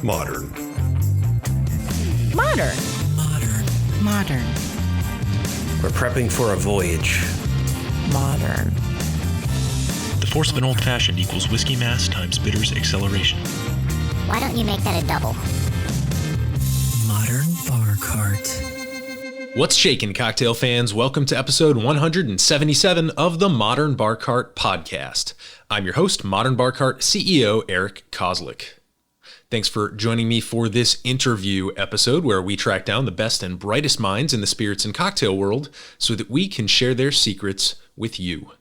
Modern. Modern. Modern. Modern. We're prepping for a voyage. Modern. The force of an old-fashioned equals whiskey mass times bitters acceleration. Why don't you make that a double? Modern bar cart. What's shaking, cocktail fans? Welcome to episode 177 of the Modern Bar Cart podcast. I'm your host, Modern Bar Cart CEO Eric Kozlik. Thanks for joining me for this interview episode where we track down the best and brightest minds in the spirits and cocktail world so that we can share their secrets with you.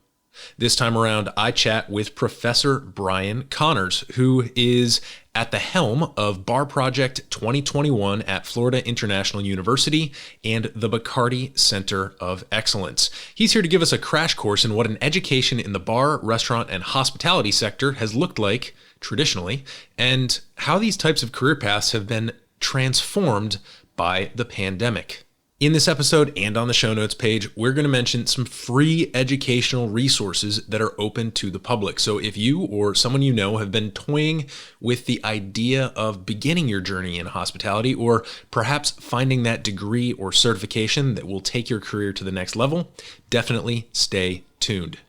This time around, I chat with Professor Brian Connors, who is at the helm of Bar Project 2021 at Florida International University and the Bacardi Center of Excellence. He's here to give us a crash course in what an education in the bar, restaurant, and hospitality sector has looked like traditionally, and how these types of career paths have been transformed by the pandemic. In this episode and on the show notes page, we're going to mention some free educational resources that are open to the public. So if you or someone you know have been toying with the idea of beginning your journey in hospitality, or perhaps finding that degree or certification that will take your career to the next level, definitely stay tuned.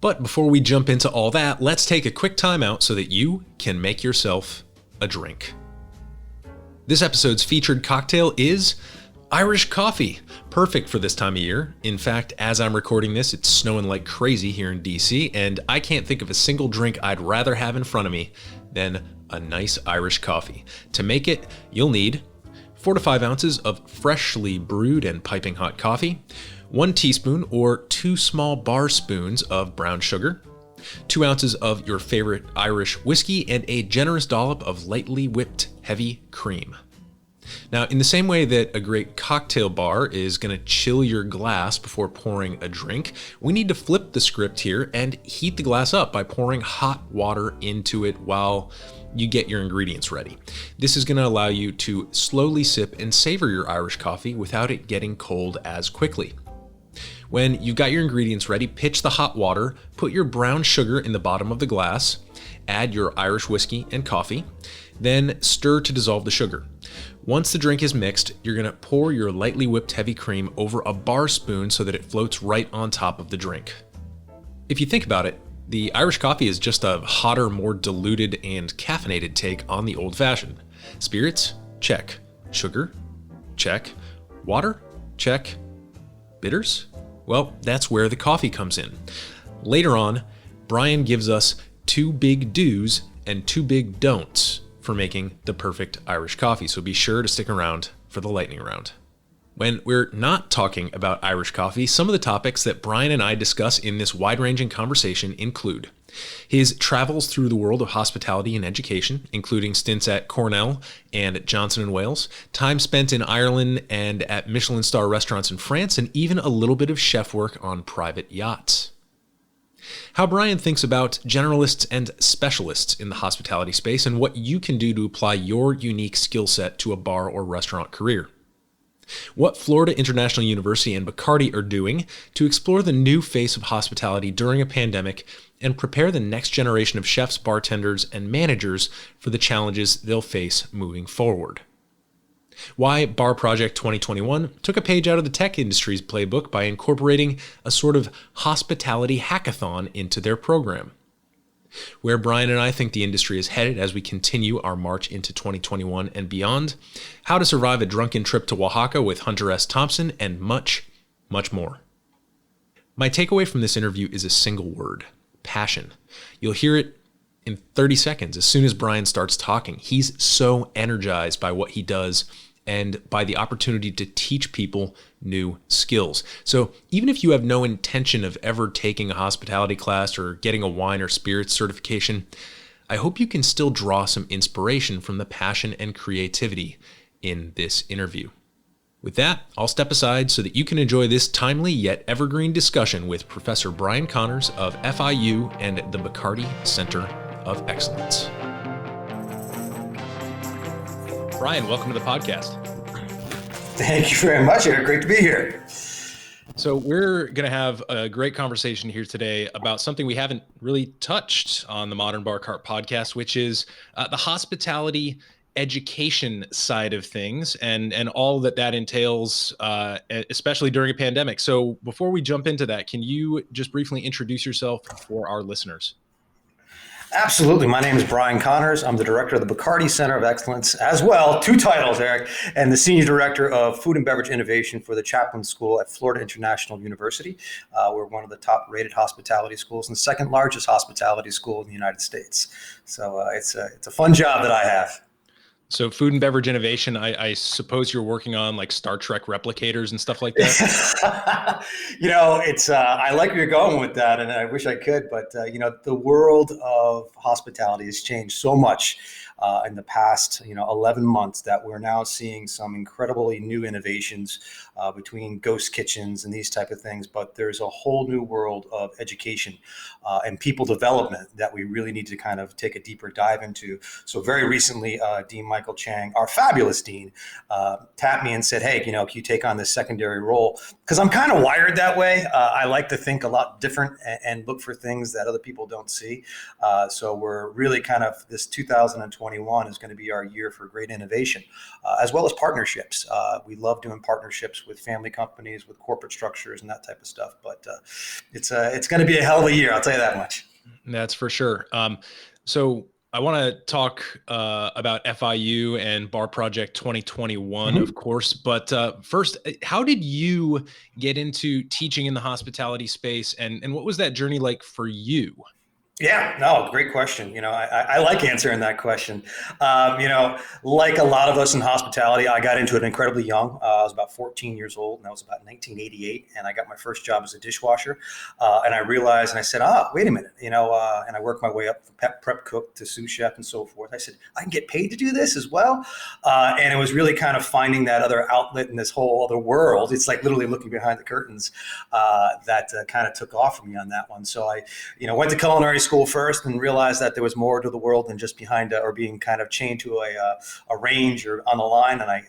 But before we jump into all that, let's take a quick time out so that you can make yourself a drink. This episode's featured cocktail is Irish coffee, perfect for this time of year. In fact, as I'm recording this, it's snowing like crazy here in DC, and I can't think of a single drink I'd rather have in front of me than a nice Irish coffee. To make it, you'll need 4 to 5 ounces of freshly brewed and piping hot coffee, 1 teaspoon or 2 small bar spoons of brown sugar, 2 ounces of your favorite Irish whiskey, and a generous dollop of lightly whipped heavy cream. Now, in the same way that a great cocktail bar is going to chill your glass before pouring a drink, we need to flip the script here and heat the glass up by pouring hot water into it while you get your ingredients ready. This is going to allow you to slowly sip and savor your Irish coffee without it getting cold as quickly. When you've got your ingredients ready, pitch the hot water, put your brown sugar in the bottom of the glass, add your Irish whiskey and coffee, then stir to dissolve the sugar. Once the drink is mixed, you're going to pour your lightly whipped heavy cream over a bar spoon so that it floats right on top of the drink. If you think about it, the Irish coffee is just a hotter, more diluted and caffeinated take on the old-fashioned. Spirits? Check. Sugar? Check. Water? Check. Bitters? Well, that's where the coffee comes in. Later on, Brian gives us 2 big do's and 2 big don'ts for making the perfect Irish coffee, so be sure to stick around for the lightning round. When we're not talking about Irish coffee, some of the topics that Brian and I discuss in this wide-ranging conversation include his travels through the world of hospitality and education, including stints at Cornell and Johnson & Wales, time spent in Ireland and at Michelin star restaurants in France, and even a little bit of chef work on private yachts. How Brian thinks about generalists and specialists in the hospitality space and what you can do to apply your unique skill set to a bar or restaurant career. What Florida International University and Bacardi are doing to explore the new face of hospitality during a pandemic and prepare the next generation of chefs, bartenders, and managers for the challenges they'll face moving forward. Why Bar Project 2021 took a page out of the tech industry's playbook by incorporating a sort of hospitality hackathon into their program. Where Brian and I think the industry is headed as we continue our march into 2021 and beyond, how to survive a drunken trip to Oaxaca with Hunter S. Thompson, and much, much more. My takeaway from this interview is a single word: passion. You'll hear it in 30 seconds as soon as Brian starts talking. He's so energized by what he does and by the opportunity to teach people new skills. So even if you have no intention of ever taking a hospitality class or getting a wine or spirits certification, I hope you can still draw some inspiration from the passion and creativity in this interview. With that, I'll step aside so that you can enjoy this timely yet evergreen discussion with Professor Brian Connors of FIU and the Bacardi Center of Excellence. Brian, welcome to the podcast. Thank you very much, Eric. Great to be here. So we're going to have a great conversation here today about something we haven't really touched on the Modern Bar Cart podcast, which is the hospitality education side of things and all that entails, especially during a pandemic. So before we jump into that, can you just briefly introduce yourself for our listeners? Absolutely. My name is Brian Connors. I'm the director of the Bacardi Center of Excellence as well, 2 titles, Eric, and the senior director of food and beverage innovation for the Chaplain School at Florida International University. We're one of the top rated hospitality schools and the second largest hospitality school in the United States. So it's a fun job that I have. So food and beverage innovation, I suppose you're working on like Star Trek replicators and stuff like that? It's I like where you're going with that, and I wish I could, but the world of hospitality has changed so much in the past 11 months that we're now seeing some incredibly new innovations between ghost kitchens and these type of things. But there's a whole new world of education and people development that we really need to kind of take a deeper dive into. So very recently, Dean Michael Chang, our fabulous dean, tapped me and said, hey, can you take on this secondary role? Because I'm kind of wired that way. I like to think a lot different and look for things that other people don't see. So we're really kind of, this 2021 is going to be our year for great innovation, as well as partnerships. We love doing partnerships with family companies, with corporate structures and that type of stuff. But it's going to be a hell of a year, I'll tell you that much. That's for sure. So I want to talk about FIU and Bar Project 2021, of course. But first, how did you get into teaching in the hospitality space, and what was that journey like for you? Yeah, no, great question. I like answering that question. Like a lot of us in hospitality, I got into it incredibly young. I was about 14 years old, and that was about 1988. And I got my first job as a dishwasher. And I realized, and I said, wait a minute, and I worked my way up from prep cook to sous chef and so forth. I said, I can get paid to do this as well. And it was really kind of finding that other outlet in this whole other world. It's like literally looking behind the curtains that kind of took off for me on that one. So I, went to culinary school first and realized that there was more to the world than just behind or being kind of chained to a range or on the line. And I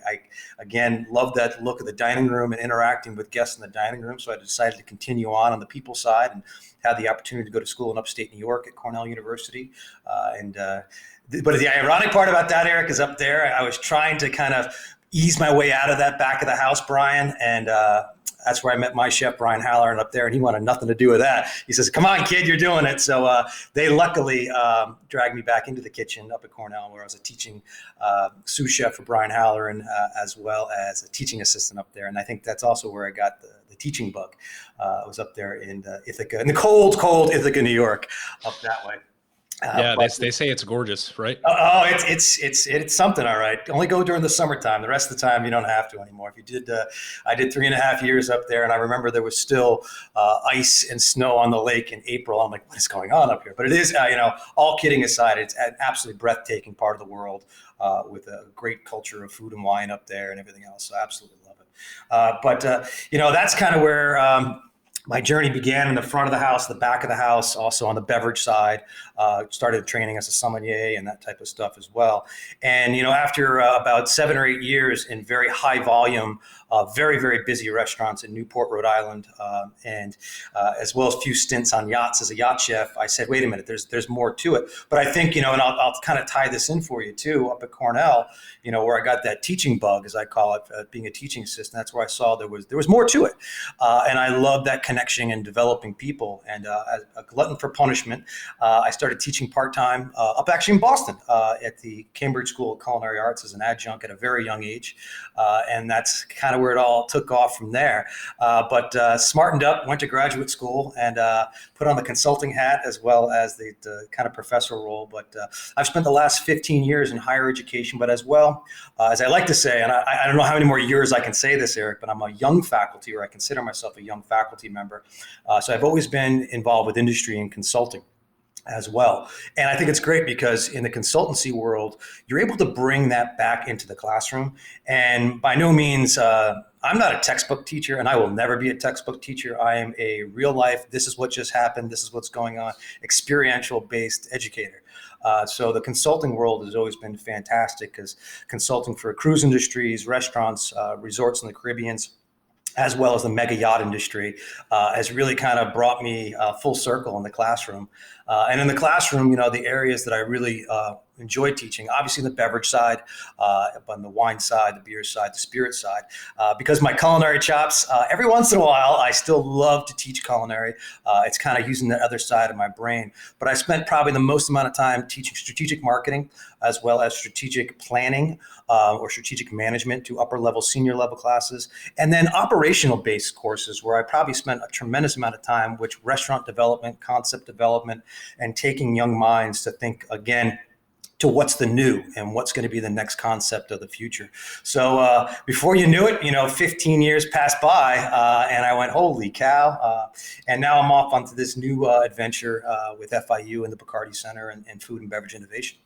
again loved that look of the dining room and interacting with guests in the dining room. So I decided to continue on the people side and had the opportunity to go to school in upstate New York at Cornell University. But the ironic part about that, Eric, is up there, I was trying to kind of ease my way out of that back of the house, Brian, and that's where I met my chef, Brian Halloran, up there, and he wanted nothing to do with that. He says, come on, kid, you're doing it. So they luckily dragged me back into the kitchen up at Cornell, where I was a teaching sous chef for Brian Halloran, as well as a teaching assistant up there. And I think that's also where I got the teaching bug. I was up there in Ithaca, in the cold Ithaca, New York, up that way. They say it's gorgeous, right? It's something, all right. Only go during the summertime. The rest of the time, you don't have to anymore. If you did, I did 3.5 years up there, and I remember there was still ice and snow on the lake in April. I'm like, what is going on up here? But it is, all kidding aside, it's an absolutely breathtaking part of the world with a great culture of food and wine up there and everything else. So I absolutely love it. But that's kind of where my journey began, in the front of the house, the back of the house, also on the beverage side. Started training as a sommelier and that type of stuff as well. And, after about 7 or 8 years in very high volume, very, very busy restaurants in Newport, Rhode Island, and as well as a few stints on yachts as a yacht chef, I said, wait a minute, there's more to it. But I think, and I'll kind of tie this in for you too, up at Cornell, where I got that teaching bug, as I call it, being a teaching assistant. That's where I saw there was more to it. And I love that connection and developing people. And a glutton for punishment, I started teaching part-time up actually in Boston at the Cambridge School of Culinary Arts as an adjunct at a very young age. And that's kind of where it all took off from there. But smartened up, went to graduate school, and put on the consulting hat as well as the kind of professor role. But I've spent the last 15 years in higher education, but as well, as I like to say, and I don't know how many more years I can say this, Eric, but I'm a young faculty, or I consider myself a young faculty member. So I've always been involved with industry and consulting as well. And I think it's great because in the consultancy world, you're able to bring that back into the classroom. And by no means, I'm not a textbook teacher, and I will never be a textbook teacher. I am a real life, this is what just happened, this is what's going on, experiential based educator. So the consulting world has always been fantastic, because consulting for cruise industries, restaurants, resorts in the Caribbean, as well as the mega yacht industry, has really kind of brought me full circle in the classroom. And in the classroom, the areas that I really enjoyed teaching, obviously the beverage side, on the wine side, the beer side, the spirit side. Because my culinary chops, every once in a while, I still love to teach culinary. It's kind of using the other side of my brain. But I spent probably the most amount of time teaching strategic marketing as well as strategic planning or strategic management to upper level, senior level classes, and then operational based courses where I probably spent a tremendous amount of time, which restaurant development, concept development, and taking young minds to think again to what's the new and what's going to be the next concept of the future. So before you knew it, 15 years passed by and I went, holy cow. And now I'm off onto this new adventure with FIU and the Bacardi Center and food and beverage innovation.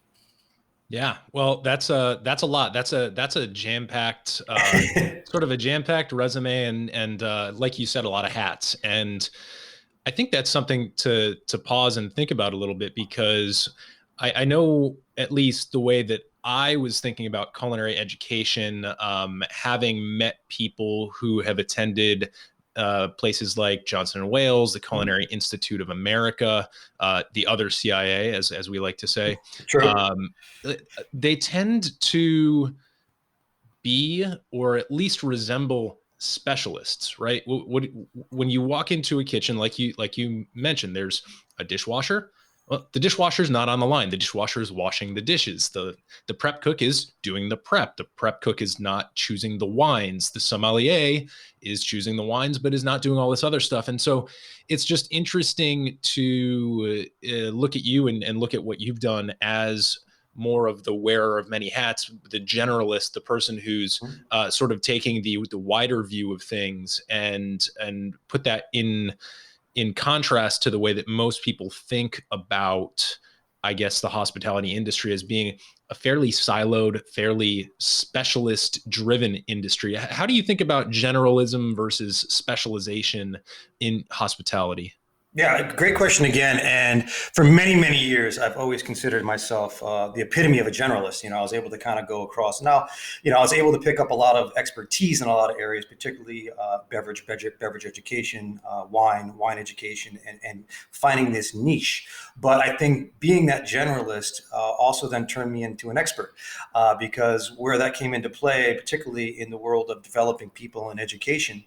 Yeah, well, that's a lot. That's a jam-packed sort of a jam-packed resume, and like you said, a lot of hats. And I think that's something to pause and think about a little bit, because I know at least the way that I was thinking about culinary education, having met people who have attended places like Johnson & Wales, the Culinary Institute of America, the other CIA, as we like to say. True. They tend to be, or at least resemble, specialists, right? When you walk into a kitchen, like you mentioned, there's a dishwasher. Well, the dishwasher's not on the line. The dishwasher is washing the dishes. The prep cook is doing the prep. The prep cook is not choosing the wines. The sommelier is choosing the wines, but is not doing all this other stuff. And so it's just interesting to look at you and look at what you've done as more of the wearer of many hats, the generalist, the person who's sort of taking the wider view of things and put that in contrast to the way that most people think about, I guess, the hospitality industry as being a fairly siloed, fairly specialist-driven industry. How do you think about generalism versus specialization in hospitality? Yeah, great question again. And for many, many years, I've always considered myself the epitome of a generalist. I was able to kind of go across. Now, I was able to pick up a lot of expertise in a lot of areas, particularly beverage education, wine education, and finding this niche. But I think being that generalist also then turned me into an expert because where that came into play, particularly in the world of developing people in education,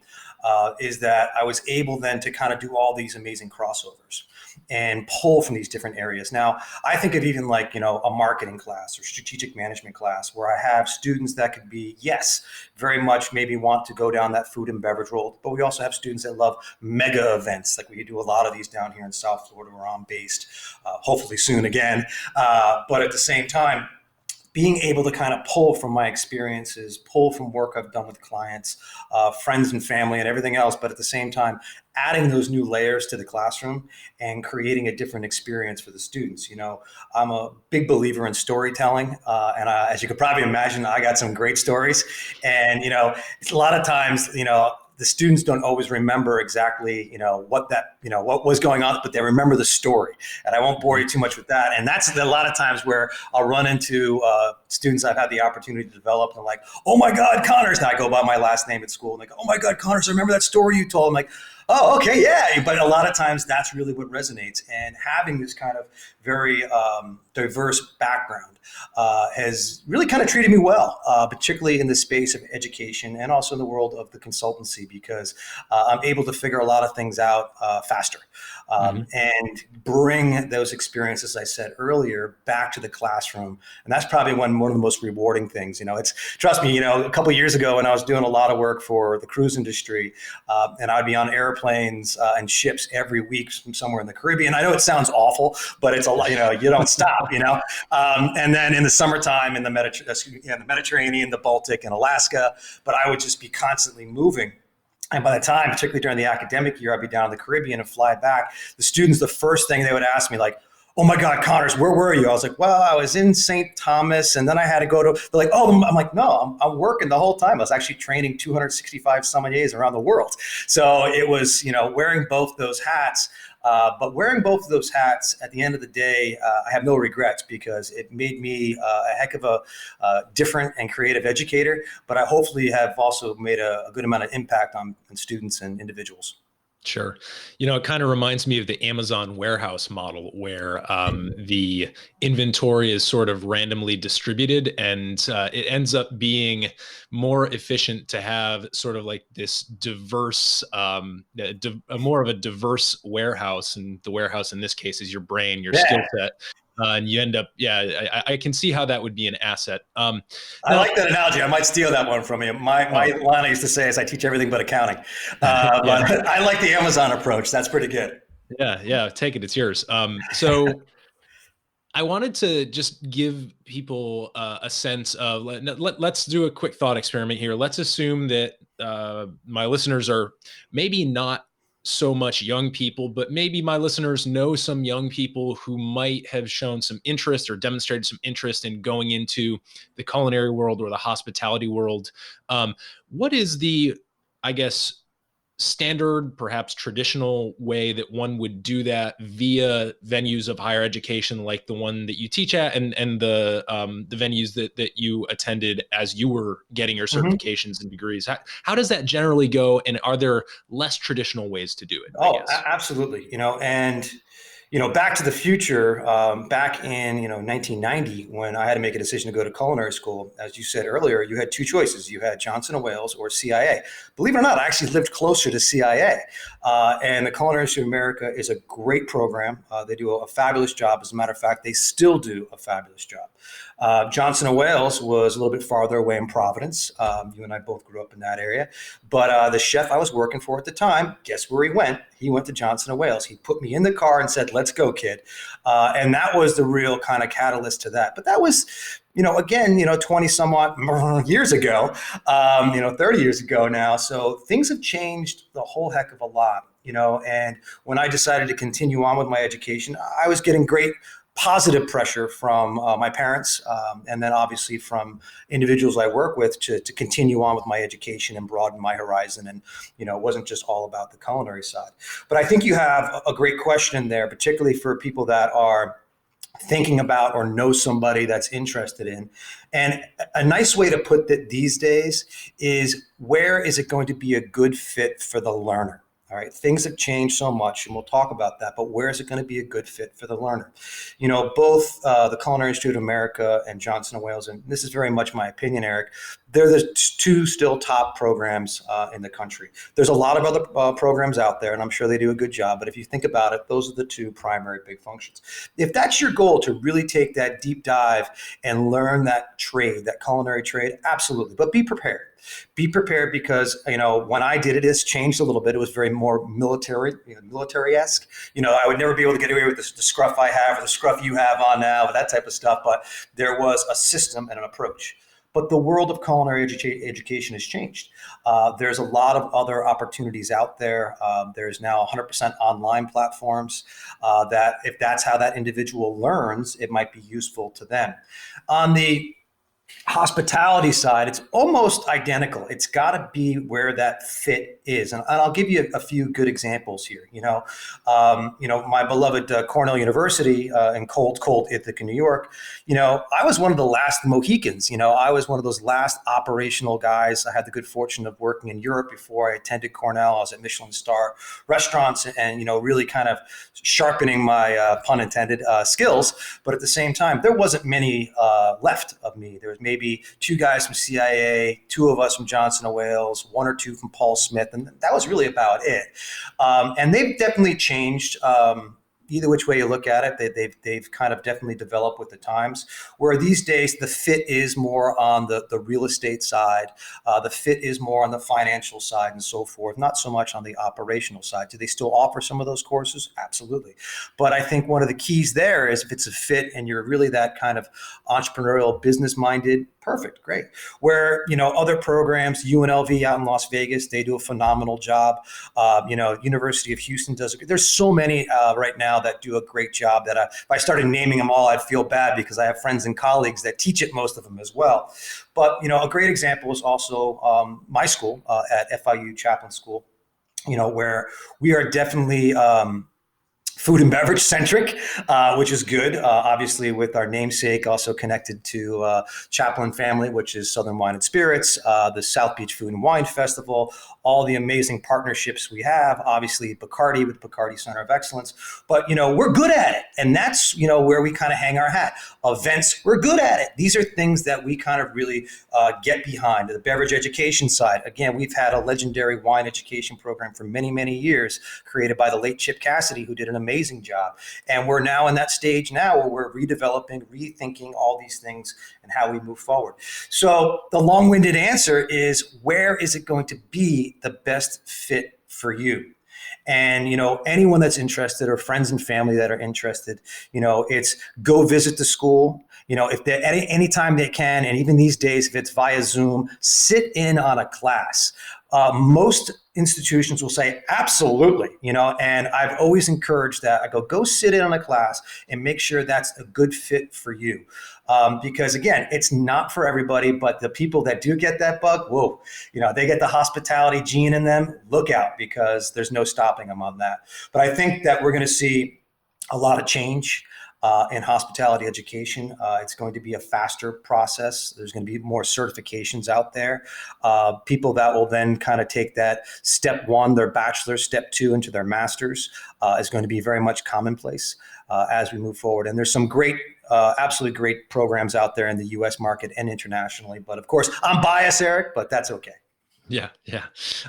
is that I was able then to kind of do all these amazing crossovers and pull from these different areas. Now, I think of even like, a marketing class or strategic management class where I have students that could be, yes, very much maybe want to go down that food and beverage road, but we also have students that love mega events. Like we do a lot of these down here in South Florida where I'm based, hopefully soon again. But at the same time, being able to kind of pull from my experiences, pull from work I've done with clients, friends and family and everything else, but at the same time, adding those new layers to the classroom and creating a different experience for the students. I'm a big believer in storytelling. And as you could probably imagine, I got some great stories. And, it's a lot of times, the students don't always remember exactly, what was going on, but they remember the story. And I won't bore you too much with that. And that's a lot of times where I'll run into students I've had the opportunity to develop. And they're like, oh my God, Connors. Now I go by my last name at school. And they go, oh my God, Connors, I remember that story you told. I'm like, oh, okay, yeah. But a lot of times that's really what resonates. And having this kind of very diverse background has really kind of treated me well, particularly in the space of education and also in the world of the consultancy, because I'm able to figure a lot of things out faster and bring those experiences I said earlier back to the classroom. And that's probably one of the most rewarding things. Trust me, a couple of years ago when I was doing a lot of work for the cruise industry and I'd be on airplanes and ships every week from somewhere in the Caribbean. I know it sounds awful, but it's a lot, you don't stop, and then in the summertime in the Mediterranean, the Baltic and Alaska, but I would just be constantly moving. And by the time, particularly during the academic year, I'd be down in the Caribbean and fly back. The students, the first thing they would ask me, like, oh my God, Connors, where were you? I was like, well, I was in St. Thomas and then I had to go to, they're like, oh, I'm like, no, I'm working the whole time. I was actually training 265 sommeliers around the world. So it was, wearing both those hats. But wearing both of those hats, at the end of the day, I have no regrets because it made me a heck of a different and creative educator. But I hopefully have also made a good amount of impact on students and individuals. Sure. It kind of reminds me of the Amazon warehouse model where the inventory is sort of randomly distributed, and it ends up being more efficient to have sort of like this diverse, more of a diverse warehouse. And the warehouse in this case is your brain, your skill set. And you end up, I can see how that would be an asset. I like that analogy. I might steal that one from you. My line I used to say is I teach everything but accounting. But I like the Amazon approach. That's pretty good. Yeah, take it. It's yours. So I wanted to just give people a sense of let's do a quick thought experiment here. Let's assume that my listeners are maybe not so much young people, but maybe my listeners know some young people who might have shown some interest or demonstrated some interest in going into the culinary world or the hospitality world. What is the, I guess, standard, perhaps traditional way that one would do that via venues of higher education, like the one that you teach at, and the venues that you attended as you were getting your certifications and degrees? How does that generally go, and are there less traditional ways to do it? Absolutely. And Back to the Future, back in 1990, when I had to make a decision to go to culinary school, as you said earlier, you had two choices. You had Johnson & Wales or CIA. Believe it or not, I actually lived closer to CIA. And the Culinary Institute of America is a great program. They do a fabulous job. As a matter of fact, they still do a fabulous job. Johnson & Wales was a little bit farther away in Providence. You and I both grew up in that area. But the chef I was working for at the time, guess where he went? He went to Johnson & Wales. He put me in the car and said, "Let's go, kid." And that was the real kind of catalyst to that. But that was, again, 20 somewhat years ago, 30 years ago now. So things have changed the whole heck of a lot, and when I decided to continue on with my education, I was getting great positive pressure from my parents, and then obviously from individuals I work with to continue on with my education and broaden my horizon. And, it wasn't just all about the culinary side. But I think you have a great question in there, particularly for people that are thinking about or know somebody that's interested in. And a nice way to put that these days is, where is it going to be a good fit for the learner? All right, things have changed so much, and we'll talk about that, but where is it going to be a good fit for the learner? Both the Culinary Institute of America and Johnson & Wales, and this is very much my opinion, Eric, they're the two still top programs in the country. There's a lot of other programs out there, and I'm sure they do a good job, but if you think about it, those are the two primary big functions. If that's your goal, to really take that deep dive and learn that trade, that culinary trade, absolutely, but be prepared. Be prepared, because, when I did it, it's changed a little bit. It was very more military-esque. I would never be able to get away with the scruff I have or the scruff you have on now, that type of stuff. But there was a system and an approach. But the world of culinary education has changed. There's a lot of other opportunities out there. There's now 100% online platforms that, if that's how that individual learns, it might be useful to them. On the hospitality side, it's almost identical. It's got to be where that fit is. And I'll give you a few good examples here. My beloved Cornell University in cold Ithaca, New York, I was one of the last Mohicans. I was one of those last operational guys. I had the good fortune of working in Europe before I attended Cornell. I was at Michelin star restaurants and, really kind of sharpening my, pun intended, skills. But at the same time, there wasn't many left of me. There was maybe two guys from CIA, two of us from Johnson & Wales, one or two from Paul Smith, and that was really about it. And they've definitely changed. Either which way you look at it, they've kind of definitely developed with the times, where these days the fit is more on the real estate side, the fit is more on the financial side and so forth, not so much on the operational side. Do they still offer some of those courses? Absolutely. But I think one of the keys there is, if it's a fit and you're really that kind of entrepreneurial, business-minded, perfect, great. Where, other programs, UNLV out in Las Vegas, they do a phenomenal job. University of Houston does. There's so many right now that do a great job that if I started naming them all, I'd feel bad, because I have friends and colleagues that teach at most of them as well. But, a great example is also my school at FIU Chaplain School, where we are definitely food and beverage centric, which is good. Obviously, with our namesake, also connected to Chaplin family, which is Southern Wine and Spirits, the South Beach Food and Wine Festival, all the amazing partnerships we have. Obviously, Bacardi with Bacardi Center of Excellence. But, we're good at it. And that's, where we kind of hang our hat. Events, we're good at it. These are things that we kind of really get behind. The beverage education side, again, we've had a legendary wine education program for many, many years, created by the late Chip Cassidy, who did an amazing job. And we're now in that stage now where we're redeveloping, rethinking all these things and how we move forward. So the long-winded answer is, where is it going to be the best fit for you? And, anyone that's interested, or friends and family that are interested, it's go visit the school. If they anytime they can, and even these days, if it's via Zoom, sit in on a class. Most institutions will say, absolutely, and I've always encouraged that. I go sit in on a class and make sure that's a good fit for you. Because again, it's not for everybody, but the people that do get that bug, whoa, they get the hospitality gene in them, look out, because there's no stopping them on that. But I think that we're going to see a lot of change in hospitality education. It's going to be a faster process. There's going to be more certifications out there. People that will then kind of take that step one, their bachelor's, step two into their master's is going to be very much commonplace as we move forward. And there's some great, absolutely great programs out there in the U.S. market and internationally. But of course, I'm biased, Eric, but that's okay. Yeah.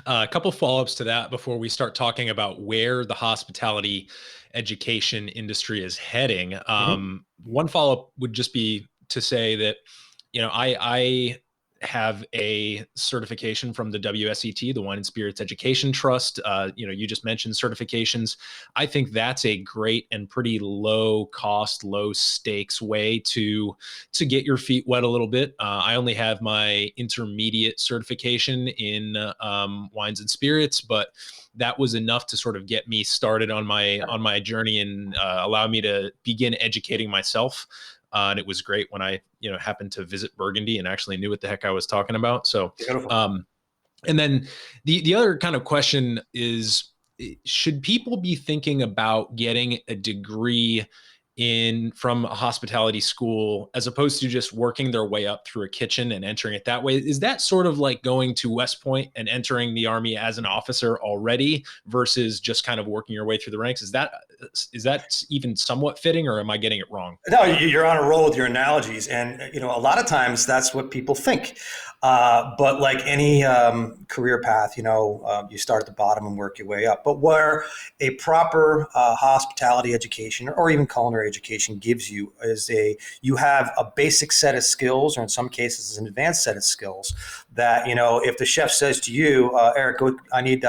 A couple follow-ups to that before we start talking about where the hospitality education industry is heading. One follow-up would just be to say that, I have a certification from the WSET, the Wine and Spirits Education Trust. You just mentioned certifications. I think that's a great and pretty low cost, low stakes way to get your feet wet a little bit. I only have my intermediate certification in wines and spirits, but that was enough to sort of get me started on my journey and allow me to begin educating myself. And it was great when I, happened to visit Burgundy and actually knew what the heck I was talking about. So, and then the other kind of question is, should people be thinking about getting a degree from a hospitality school as opposed to just working their way up through a kitchen and entering it that way? Is that sort of like going to West Point and entering the Army as an officer already versus just kind of working your way through the ranks? Is that even somewhat fitting, or am I getting it wrong? No, you're on a roll with your analogies. And, a lot of times that's what people think. But like any career path, you start at the bottom and work your way up. But where a proper hospitality education or even culinary education gives you is you have a basic set of skills, or in some cases an advanced set of skills that, if the chef says to you, Eric, I need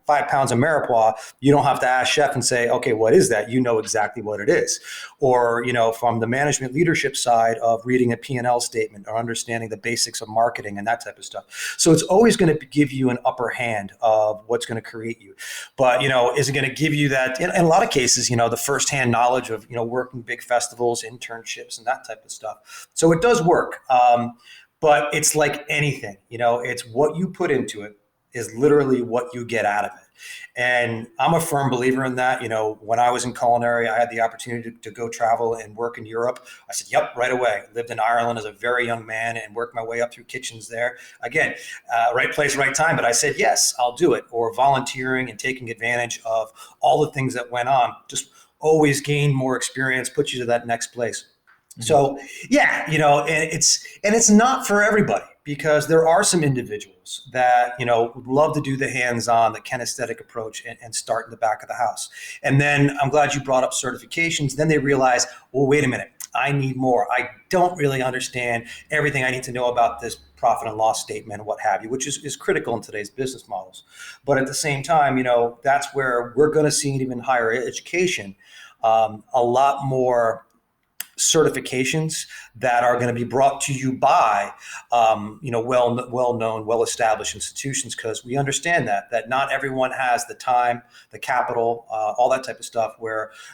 5 pounds of mirepoix, you don't have to ask chef and say, okay, what is that? You know exactly what it is. Or, from the management leadership side of reading a P&L statement or understanding the basics of marketing and that type of stuff. So it's always going to give you an upper hand of what's going to create you. But, is it going to give you that, in a lot of cases, the firsthand knowledge of, working big festivals, internships, and that type of stuff. So it does work. But it's like anything, it's what you put into it is literally what you get out of it. And I'm a firm believer in that. When I was in culinary, I had the opportunity to go travel and work in Europe. I said, yep, right away. Lived in Ireland as a very young man and worked my way up through kitchens there. Again, right place, right time. But I said, yes, I'll do it. Or volunteering and taking advantage of all the things that went on. Just always gain more experience, put you to that next place. So yeah, and it's not for everybody, because there are some individuals that, would love to do the hands-on, the kinesthetic approach and start in the back of the house. And then I'm glad you brought up certifications. Then they realize, well, wait a minute, I need more. I don't really understand everything I need to know about this profit and loss statement and what have you, which is critical in today's business models. But at the same time, that's where we're going to see even higher education, a lot more certifications that are going to be brought to you by, well-known, well-established institutions, because we understand that not everyone has the time, the capital, all that type of stuff.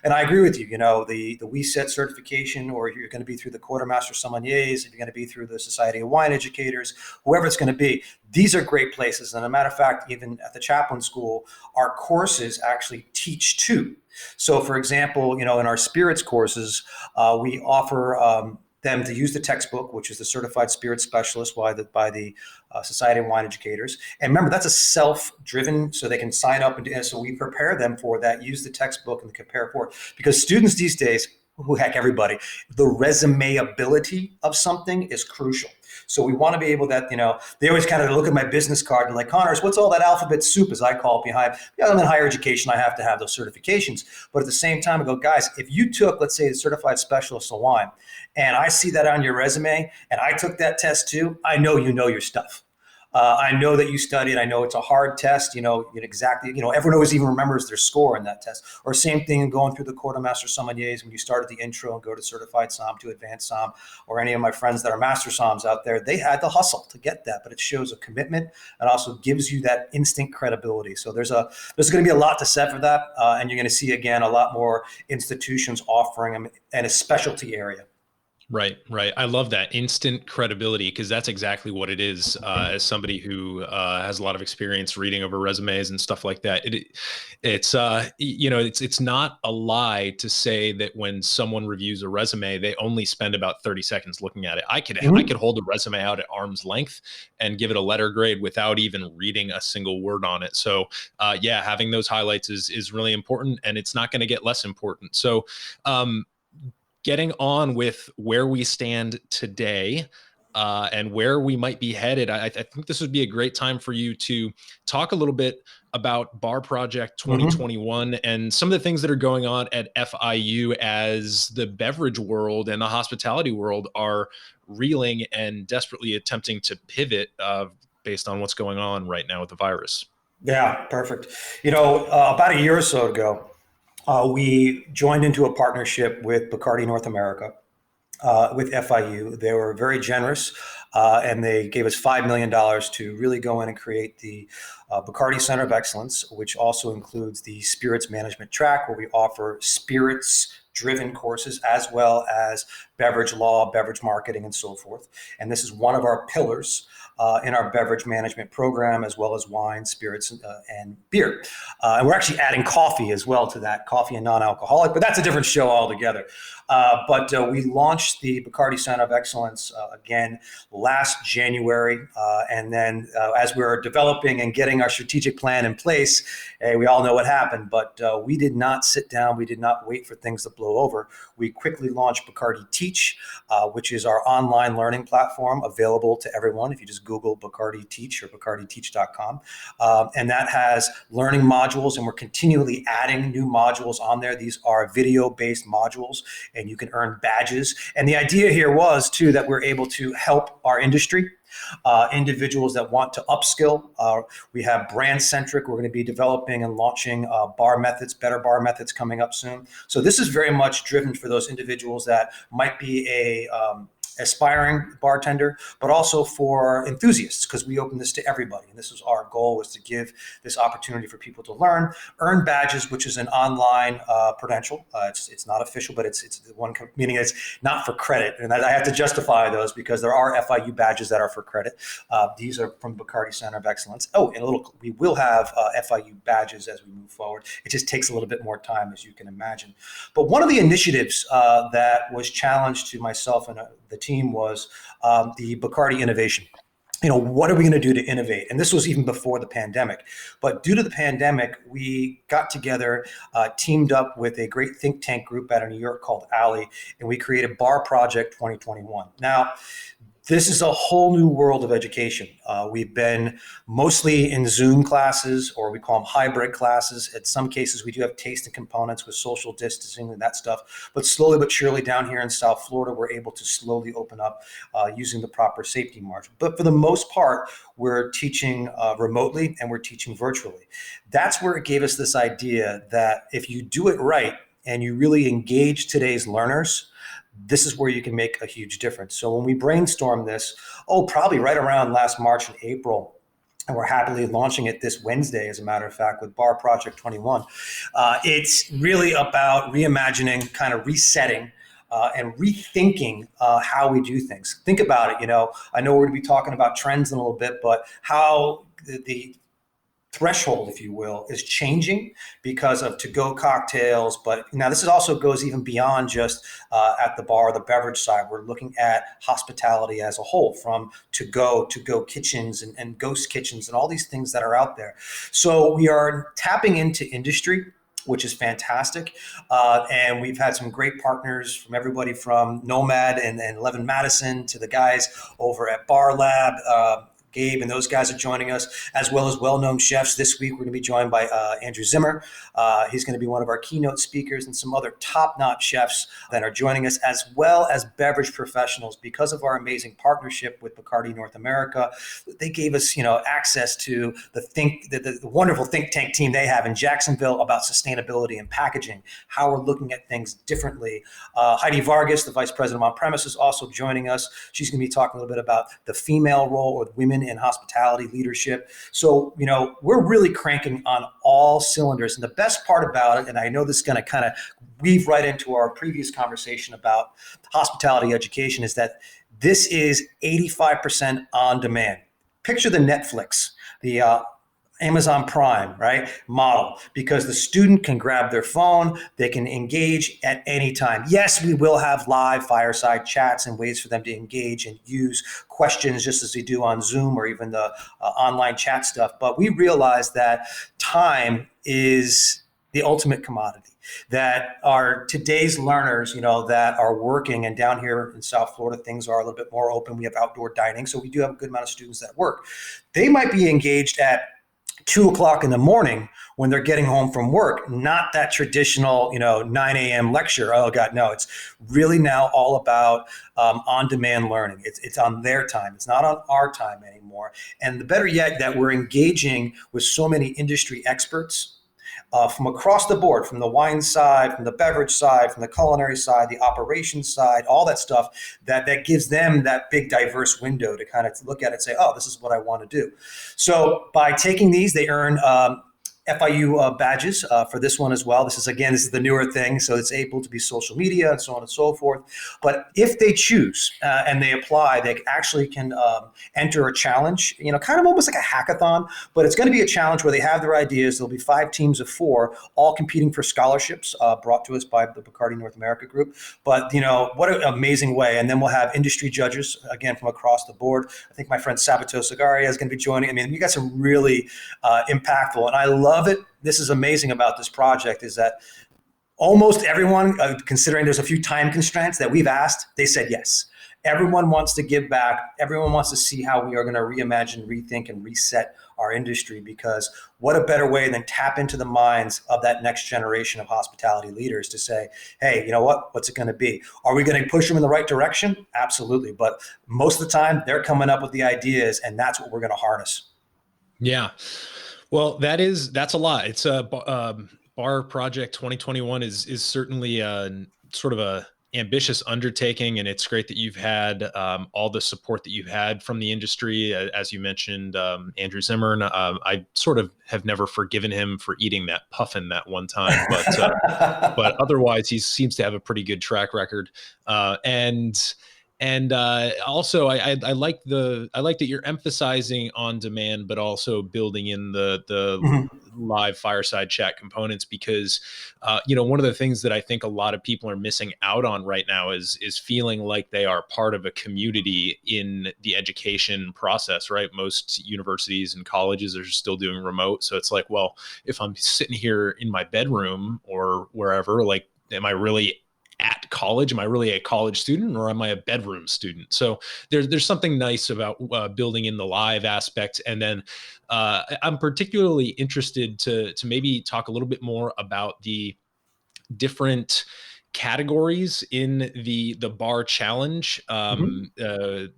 And I agree with you. The WESET certification, or you're going to be through the Quartermaster Sommeliers, if you're going to be through the Society of Wine Educators, whoever it's going to be, These are great places. And as a matter of fact, even at the chaplain school, our courses actually teach too. So for example, in our spirits courses, we offer them to use the textbook, which is the Certified Spirit Specialist by the Society of Wine Educators. And remember, that's a self-driven, so they can sign up. And so we prepare them for that, use the textbook and compare for it. Because students these days, everybody, the resume ability of something is crucial. So we want to be able that, they always kind of look at my business card and like, Connors, what's all that alphabet soup, as I call it, behind? Yeah, I'm in higher education. I have to have those certifications. But at the same time, I go, guys, if you took, let's say, the Certified Specialist in Wine, and I see that on your resume, and I took that test too, I know you know your stuff. I know that you studied. I know it's a hard test. Exactly. Everyone always even remembers their score in that test. Or same thing going through the quartermaster sommeliers when you start at the intro and go to certified som to advanced som, or any of my friends that are master soms out there. They had to hustle to get that, but it shows a commitment and also gives you that instant credibility. So there's going to be a lot to say for that, and you're going to see again a lot more institutions offering them in a specialty area. Right. I love that instant credibility, because that's exactly what it is. As somebody who has a lot of experience reading over resumes and stuff like that, it's not a lie to say that when someone reviews a resume, they only spend about 30 seconds looking at it. I could hold a resume out at arm's length and give it a letter grade without even reading a single word on it. So having those highlights is really important, and it's not going to get less important. So getting on with where we stand today and where we might be headed, I think this would be a great time for you to talk a little bit about Bar Project 2021 and some of the things that are going on at FIU as the beverage world and the hospitality world are reeling and desperately attempting to pivot based on what's going on right now with the virus. Yeah, perfect. About a year or so ago, we joined into a partnership with Bacardi North America, with FIU. They were very generous, and they gave us $5 million to really go in and create the Bacardi Center of Excellence, which also includes the spirits management track, where we offer spirits-driven courses as well as beverage law, beverage marketing, and so forth. And this is one of our pillars in our beverage management program, as well as wine, spirits, and beer. And we're actually adding coffee as well to that, coffee and non-alcoholic, but that's a different show altogether. But we launched the Bacardi Center of Excellence again last January. And then as we were developing and getting our strategic plan in place, we all know what happened, but we did not sit down. We did not wait for things to blow over. We quickly launched Bacardi Teach, which is our online learning platform available to everyone. If you just Google Bacardi Teach or BacardiTeach.com. And that has learning modules, and we're continually adding new modules on there. These are video-based modules, and you can earn badges. And the idea here was, too, that we're able to help our industry, individuals that want to upskill. We have brand-centric. We're going to be developing and launching better bar methods coming up soon. So this is very much driven for those individuals that might be a aspiring bartender, but also for enthusiasts, because we open this to everybody. And this is our goal, was to give this opportunity for people to learn, earn badges, which is an online credential. It's not official, but it's the one, meaning it's not for credit. And I have to justify those because there are FIU badges that are for credit. These are from Bacardi Center of Excellence. Oh, and we will have FIU badges as we move forward. It just takes a little bit more time, as you can imagine. But one of the initiatives that was challenged to myself and the team was the Bacardi innovation. What are we going to do to innovate? And this was even before the pandemic. But due to the pandemic, we got together, teamed up with a great think tank group out of New York called Alley, and we created Bar Project 2021. Now, this is a whole new world of education. We've been mostly in Zoom classes, or we call them hybrid classes. In some cases, we do have tasting components with social distancing and that stuff. But slowly but surely down here in South Florida, we're able to slowly open up using the proper safety margin. But for the most part, we're teaching remotely and we're teaching virtually. That's where it gave us this idea that if you do it right and you really engage today's learners, this is where you can make a huge difference. So when we brainstormed this, probably right around last March and April, and we're happily launching it this Wednesday, as a matter of fact, with Bar Project 21. It's really about reimagining, kind of resetting and rethinking how we do things. Think about it. I know we're going to be talking about trends in a little bit, but how the threshold, if you will, is changing because of to-go cocktails. But now this is also goes even beyond just at the bar, the beverage side. We're looking at hospitality as a whole, from to-go kitchens and ghost kitchens and all these things that are out there. So we are tapping into industry, which is fantastic. And we've had some great partners from everybody from Nomad and Levin Madison to the guys over at Bar Lab. Gabe and those guys are joining us, as well as well-known chefs. This week, we're going to be joined by Andrew Zimmern. He's going to be one of our keynote speakers, and some other top-notch chefs that are joining us, as well as beverage professionals. Because of our amazing partnership with Bacardi North America, they gave us, access to the wonderful think tank team they have in Jacksonville about sustainability and packaging, how we're looking at things differently. Heidi Vargas, the vice president of on-premise, is also joining us. She's going to be talking a little bit about the female role or women in hospitality leadership. So, we're really cranking on all cylinders. And the best part about it, and I know this is going to kind of weave right into our previous conversation about hospitality education, is that this is 85% on demand. Picture the Netflix, the Amazon Prime, right, model, because the student can grab their phone, they can engage at any time. Yes, we will have live fireside chats and ways for them to engage and use questions just as they do on Zoom or even the online chat stuff. But we realize that time is the ultimate commodity, that our today's learners, that are working, and down here in South Florida, things are a little bit more open. We have outdoor dining, so we do have a good amount of students that work. They might be engaged at 2:00 in the morning when they're getting home from work, not that traditional, 9 a.m. lecture. Oh God, no, it's really now all about on-demand learning. It's on their time. It's not on our time anymore. And the better yet, that we're engaging with so many industry experts from across the board, from the wine side, from the beverage side, from the culinary side, the operations side, all that stuff that gives them that big diverse window to kind of look at it and say, oh, this is what I want to do. So by taking these, they earn FIU badges for this one as well. This is the newer thing, so it's able to be social media and so on and so forth. But if they choose and they apply, they actually can enter a challenge, kind of almost like a hackathon, but it's going to be a challenge where they have their ideas. There'll be 5 teams of 4, all competing for scholarships brought to us by the Bacardi North America group. But, what an amazing way. And then we'll have industry judges, again, from across the board. I think my friend Sabato Sagaria is going to be joining. I mean, you got some really impactful, and I love it. This is amazing about this project is that almost everyone, considering there's a few time constraints that we've asked, they said yes. Everyone wants to give back. Everyone wants to see how we are going to reimagine, rethink, and reset our industry, because what a better way than tap into the minds of that next generation of hospitality leaders to say, hey, you know what? What's it going to be? Are we going to push them in the right direction? Absolutely. But most of the time, they're coming up with the ideas, and that's what we're going to harness. Yeah. Well, that's a lot. It's a Bar Project 2021 is certainly sort of a ambitious undertaking, and it's great that you've had all the support that you've had from the industry. As you mentioned, Andrew Zimmern, I sort of have never forgiven him for eating that puffin that one time, but otherwise he seems to have a pretty good track record. And also, I like that you're emphasizing on demand, but also building in the live fireside chat components, because one of the things that I think a lot of people are missing out on right now is feeling like they are part of a community in the education process. Right, most universities and colleges are still doing remote, so it's like, well, if I'm sitting here in my bedroom or wherever, like, am I really at college? Am I really a college student, or am I a bedroom student? So there's something nice about building in the live aspect. And then I'm particularly interested to maybe talk a little bit more about the different categories in the bar challenge that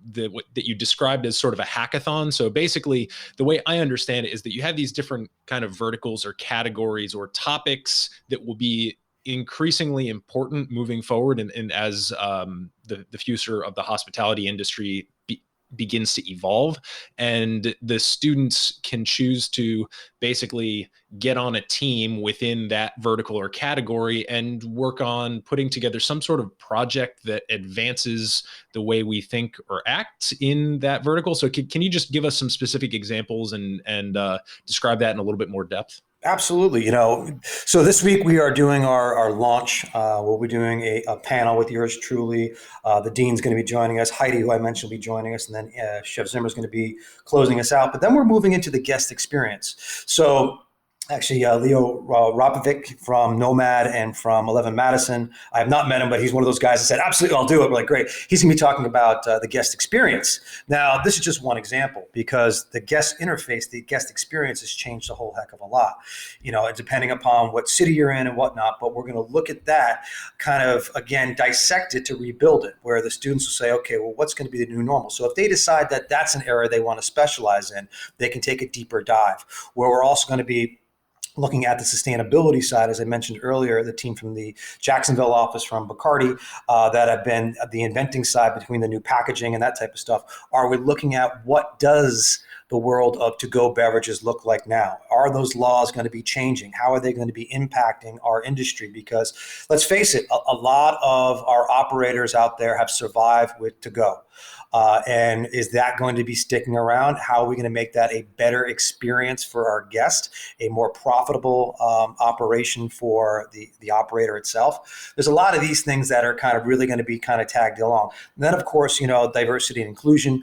you described as sort of a hackathon. So basically, the way I understand it is that you have these different kind of verticals or categories or topics that will be increasingly important moving forward, and as the future of the hospitality industry begins to evolve, and the students can choose to basically get on a team within that vertical or category and work on putting together some sort of project that advances the way we think or act in that vertical. So can you just give us some specific examples and describe that in a little bit more depth? Absolutely. So this week we are doing our launch. We'll be doing a panel with yours truly. The dean's going to be joining us. Heidi, who I mentioned, will be joining us. And then Chef Zimmer is going to be closing us out. But then we're moving into the guest experience. So actually, Leo Ropovic from Nomad and from 11 Madison. I have not met him, but he's one of those guys that said, absolutely, I'll do it. We're like, great. He's going to be talking about the guest experience. Now, this is just one example because the guest interface, the guest experience has changed a whole heck of a lot, depending upon what city you're in and whatnot. But we're going to look at that kind of, again, dissect it to rebuild it, where the students will say, okay, well, what's going to be the new normal? So if they decide that that's an area they want to specialize in, they can take a deeper dive, where we're also going to be looking at the sustainability side. As I mentioned earlier, the team from the Jacksonville office from Bacardi that have been the inventing side between the new packaging and that type of stuff. Are we looking at what does the world of to-go beverages look like now? Are those laws going to be changing? How are they going to be impacting our industry? Because let's face it, a lot of our operators out there have survived with to-go. And is that going to be sticking around? How are we going to make that a better experience for our guest, a more profitable operation for the operator itself? There's a lot of these things that are kind of really going to be kind of tagged along. And then, of course, diversity and inclusion,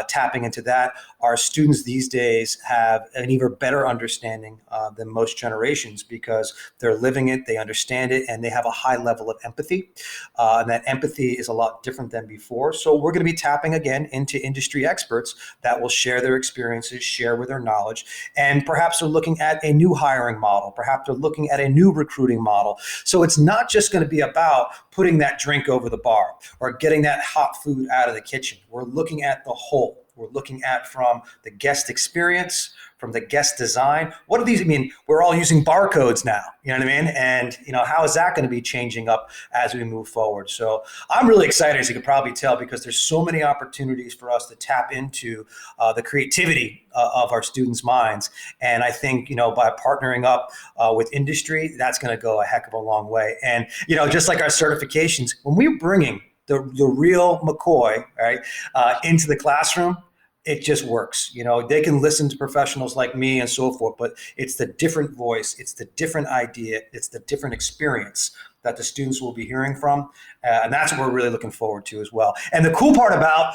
tapping into that. Our students these days have an even better understanding than most generations because they're living it, they understand it, and they have a high level of empathy. And that empathy is a lot different than before. So we're going to be tapping again into industry experts that will share their experiences, share with their knowledge, and perhaps they're looking at a new hiring model. Perhaps they're looking at a new recruiting model. So it's not just going to be about putting that drink over the bar or getting that hot food out of the kitchen. We're looking at the whole. We're looking at from the guest experience, from the guest design. What are these? I mean, we're all using barcodes now, you know what I mean? And, how is that going to be changing up as we move forward? So I'm really excited, as you can probably tell, because there's so many opportunities for us to tap into the creativity of our students' minds. And I think, by partnering up with industry, that's going to go a heck of a long way. And, just like our certifications, when we're bringing the real McCoy, right, into the classroom, it just works. They can listen to professionals like me and so forth, but it's the different voice, it's the different idea, it's the different experience that the students will be hearing from. And that's what we're really looking forward to as well. And the cool part about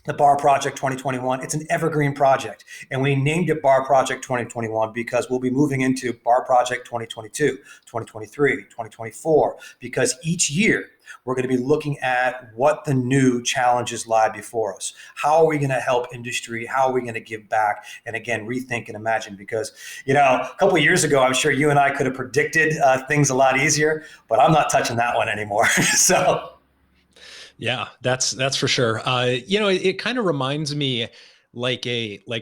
the Bar Project 2021, it's an evergreen project. And we named it Bar Project 2021 because we'll be moving into Bar Project 2022, 2023, 2024, because each year we're going to be looking at what the new challenges lie before us. How are we going to help industry? How are we going to give back? And again, rethink and imagine, because, a couple of years ago, I'm sure you and I could have predicted things a lot easier, but I'm not touching that one anymore. So. Yeah, that's for sure. It kind of reminds me like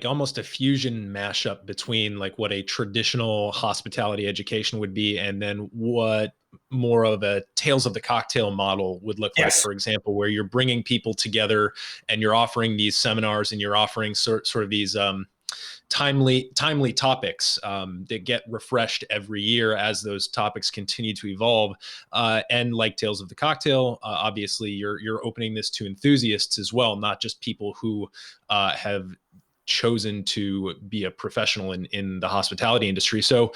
almost a fusion mashup between like what a traditional hospitality education would be and then what more of a Tales of the Cocktail model would look like, for example, where you're bringing people together and you're offering these seminars and you're offering sort of these timely topics that get refreshed every year as those topics continue to evolve. And like Tales of the Cocktail, obviously you're opening this to enthusiasts as well, not just people who have chosen to be a professional in the hospitality industry. So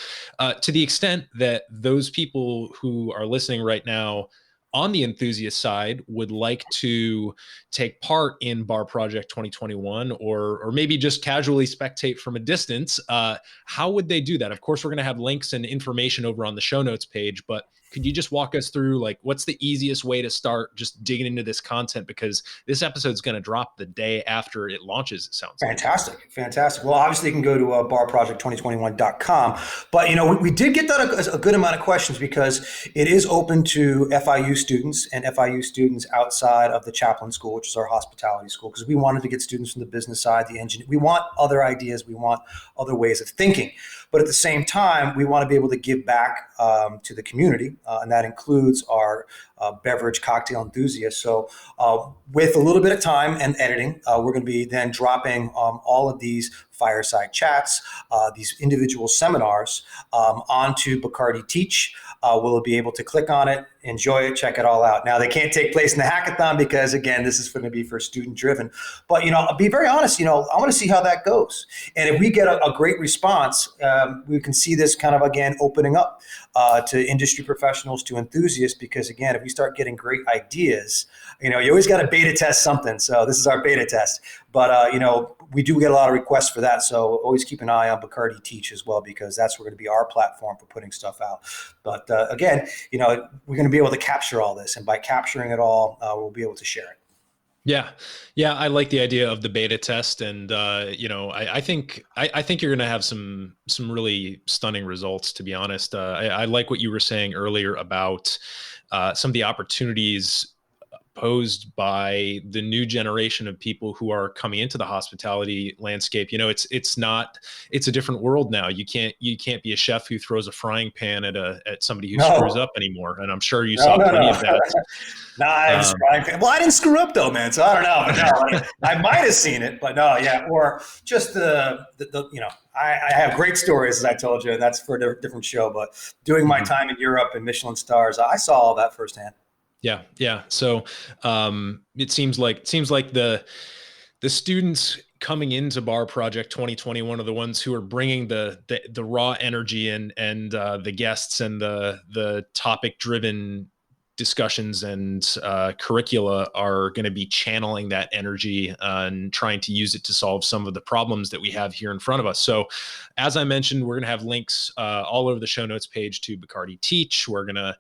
to the extent that those people who are listening right now on the enthusiast side would like to take part in Bar Project 2021 or maybe just casually spectate from a distance, how would they do that? Of course, we're going to have links and information over on the show notes page, but could you just walk us through like what's the easiest way to start just digging into this content? Because this episode is going to drop the day after it launches, it sounds Fantastic. Well, obviously you can go to barproject2021.com, but we did get that a good amount of questions because it is open to FIU students and FIU students outside of the Chaplain School, which is our hospitality school, because we wanted to get students from the business side, the engineering. We want other ideas. We want other ways of thinking. But at the same time, we want to be able to give back to the community, and that includes our beverage cocktail enthusiast. So with a little bit of time and editing, we're going to be then dropping all of these fireside chats, these individual seminars onto Bacardi Teach. We'll be able to click on it, enjoy it, check it all out. Now, they can't take place in the hackathon because, again, this is going to be for student driven. But, I'll be very honest, I want to see how that goes. And if we get a great response, we can see this kind of, again, opening up to industry professionals, to enthusiasts, because, again, if we start getting great ideas, you always got to beta test something. So this is our beta test. But, we do get a lot of requests for that. So always keep an eye on Bacardi Teach as well, because that's going to be our platform for putting stuff out. But again, we're going to be able to capture all this. And by capturing it all, we'll be able to share it. Yeah. I like the idea of the beta test, and I think you're going to have some really stunning results. To be honest, I like what you were saying earlier about some of the opportunities posed by the new generation of people who are coming into the hospitality landscape. It's a different world now. You can't be a chef who throws a frying pan at somebody who screws up anymore. And I'm sure you saw plenty of that. Well, I didn't screw up though, man. So I don't know. But no, I might have seen it, but no, yeah. Or just I have great stories, as I told you, and that's for a different show. But doing my time in Europe and Michelin stars, I saw all that firsthand. Yeah. So it seems like the students coming into Bar Project 2021 are the ones who are bringing the raw energy and the guests and the topic driven discussions and curricula are going to be channeling that energy and trying to use it to solve some of the problems that we have here in front of us. So as I mentioned, we're going to have links all over the show notes page to Bacardi Teach. We're going to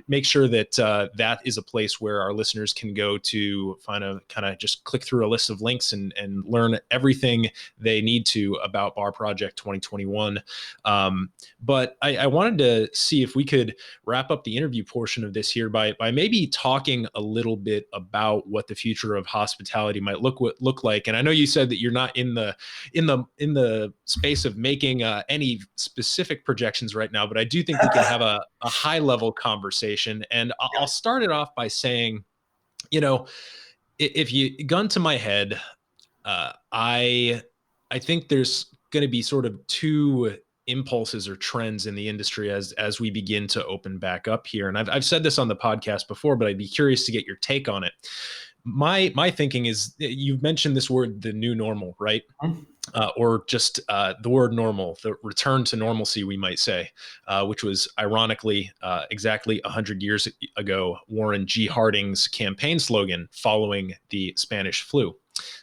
make sure that that is a place where our listeners can go to kind of just click through a list of links and learn everything they need to about Bar Project 2021. But I wanted to see if we could wrap up the interview portion of this here by maybe talking a little bit about what the future of hospitality might look like. And I know you said that you're not in the space of making any specific projections right now, but I do think we can have a high level conversation. And I'll start it off by saying, if you gun to my head, I think there's going to be sort of two impulses or trends in the industry as we begin to open back up here. And I've said this on the podcast before, but I'd be curious to get your take on it. My thinking is, you've mentioned this word, the new normal, right? Or just the word normal, the return to normalcy, we might say, which was ironically exactly 100 years ago, Warren G. Harding's campaign slogan following the Spanish flu.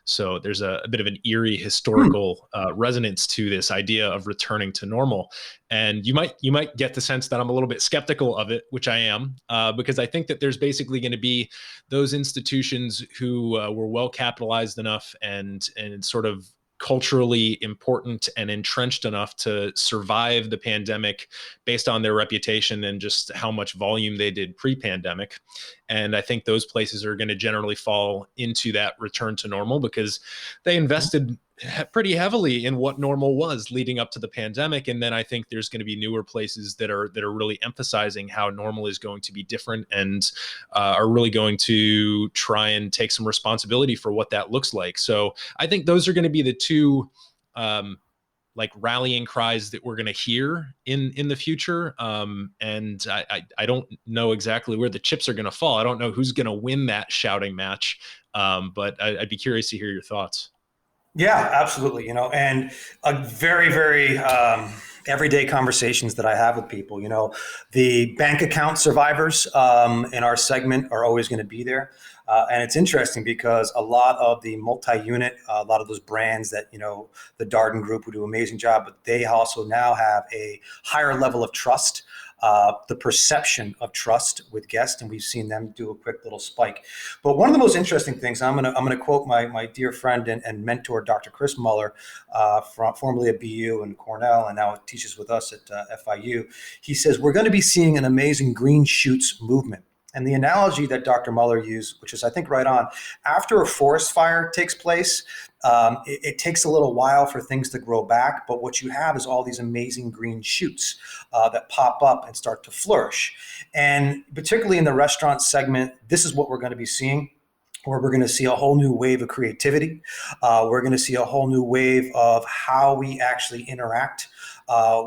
So there's a bit of an eerie historical resonance to this idea of returning to normal. And you might get the sense that I'm a little bit skeptical of it, which I am, because I think that there's basically going to be those institutions who were well capitalized enough and sort of culturally important and entrenched enough to survive the pandemic based on their reputation and just how much volume they did pre-pandemic. And I think those places are going to generally fall into that return to normal because they invested pretty heavily in what normal was leading up to the pandemic. And then I think there's going to be newer places that are really emphasizing how normal is going to be different and are really going to try and take some responsibility for what that looks like. So I think those are going to be the two like rallying cries that we're going to hear in the future. And I don't know exactly where the chips are going to fall. I don't know who's going to win that shouting match. But I'd be curious to hear your thoughts. Yeah, absolutely. And a very, very everyday conversations that I have with people, the bank account survivors in our segment are always going to be there. And it's interesting because a lot of the multi-unit, a lot of those brands that, the Darden Group would do an amazing job, but they also now have a higher level of trust, the perception of trust with guests, and we've seen them do a quick little spike. But one of the most interesting things, I'm gonna quote my dear friend and mentor, Dr. Chris Muller, formerly at BU and Cornell, and now teaches with us at FIU. He says, we're going to be seeing an amazing green shoots movement. And the analogy that Dr. Muller used, which is, I think, right on, after a forest fire takes place, it takes a little while for things to grow back. But what you have is all these amazing green shoots that pop up and start to flourish. And particularly in the restaurant segment, this is what we're going to be seeing, where we're going to see a whole new wave of creativity. We're going to see a whole new wave of how we actually interact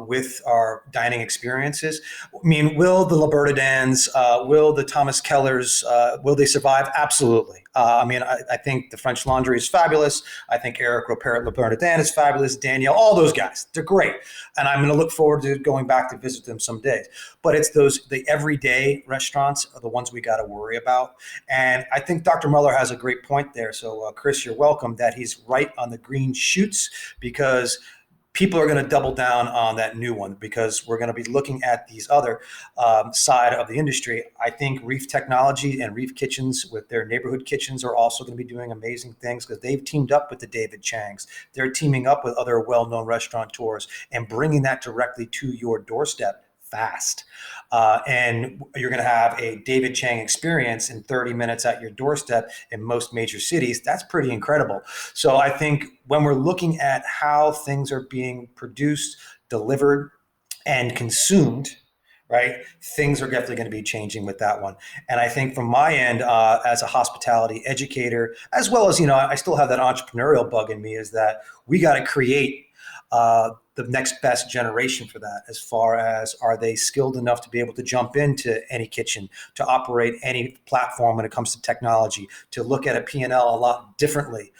with our dining experiences. I mean, will the Libertadans, will the Thomas Kellers, will they survive? Absolutely. I think the French Laundry is fabulous. I think Eric Rupert Libertadan is fabulous. Danielle, all those guys, they're great. And I'm going to look forward to going back to visit them someday. But it's the everyday restaurants are the ones we got to worry about. And I think Dr. Muller has a great point there. So Chris, you're welcome that he's right on the green shoots, because people are going to double down on that new one, because we're going to be looking at these other side of the industry. I think Reef Technology and Reef Kitchens with their neighborhood kitchens are also going to be doing amazing things, because they've teamed up with the David Changs. They're teaming up with other well-known restaurateurs and bringing that directly to your doorstep fast. And you're going to have a David Chang experience in 30 minutes at your doorstep in most major cities. That's pretty incredible. So I think when we're looking at how things are being produced, delivered, and consumed, right, things are definitely going to be changing with that one. And I think from my end, as a hospitality educator, as well as, I still have that entrepreneurial bug in me, is that we got to create the next best generation for that, as far as, are they skilled enough to be able to jump into any kitchen, to operate any platform when it comes to technology, to look at a P&L a lot differently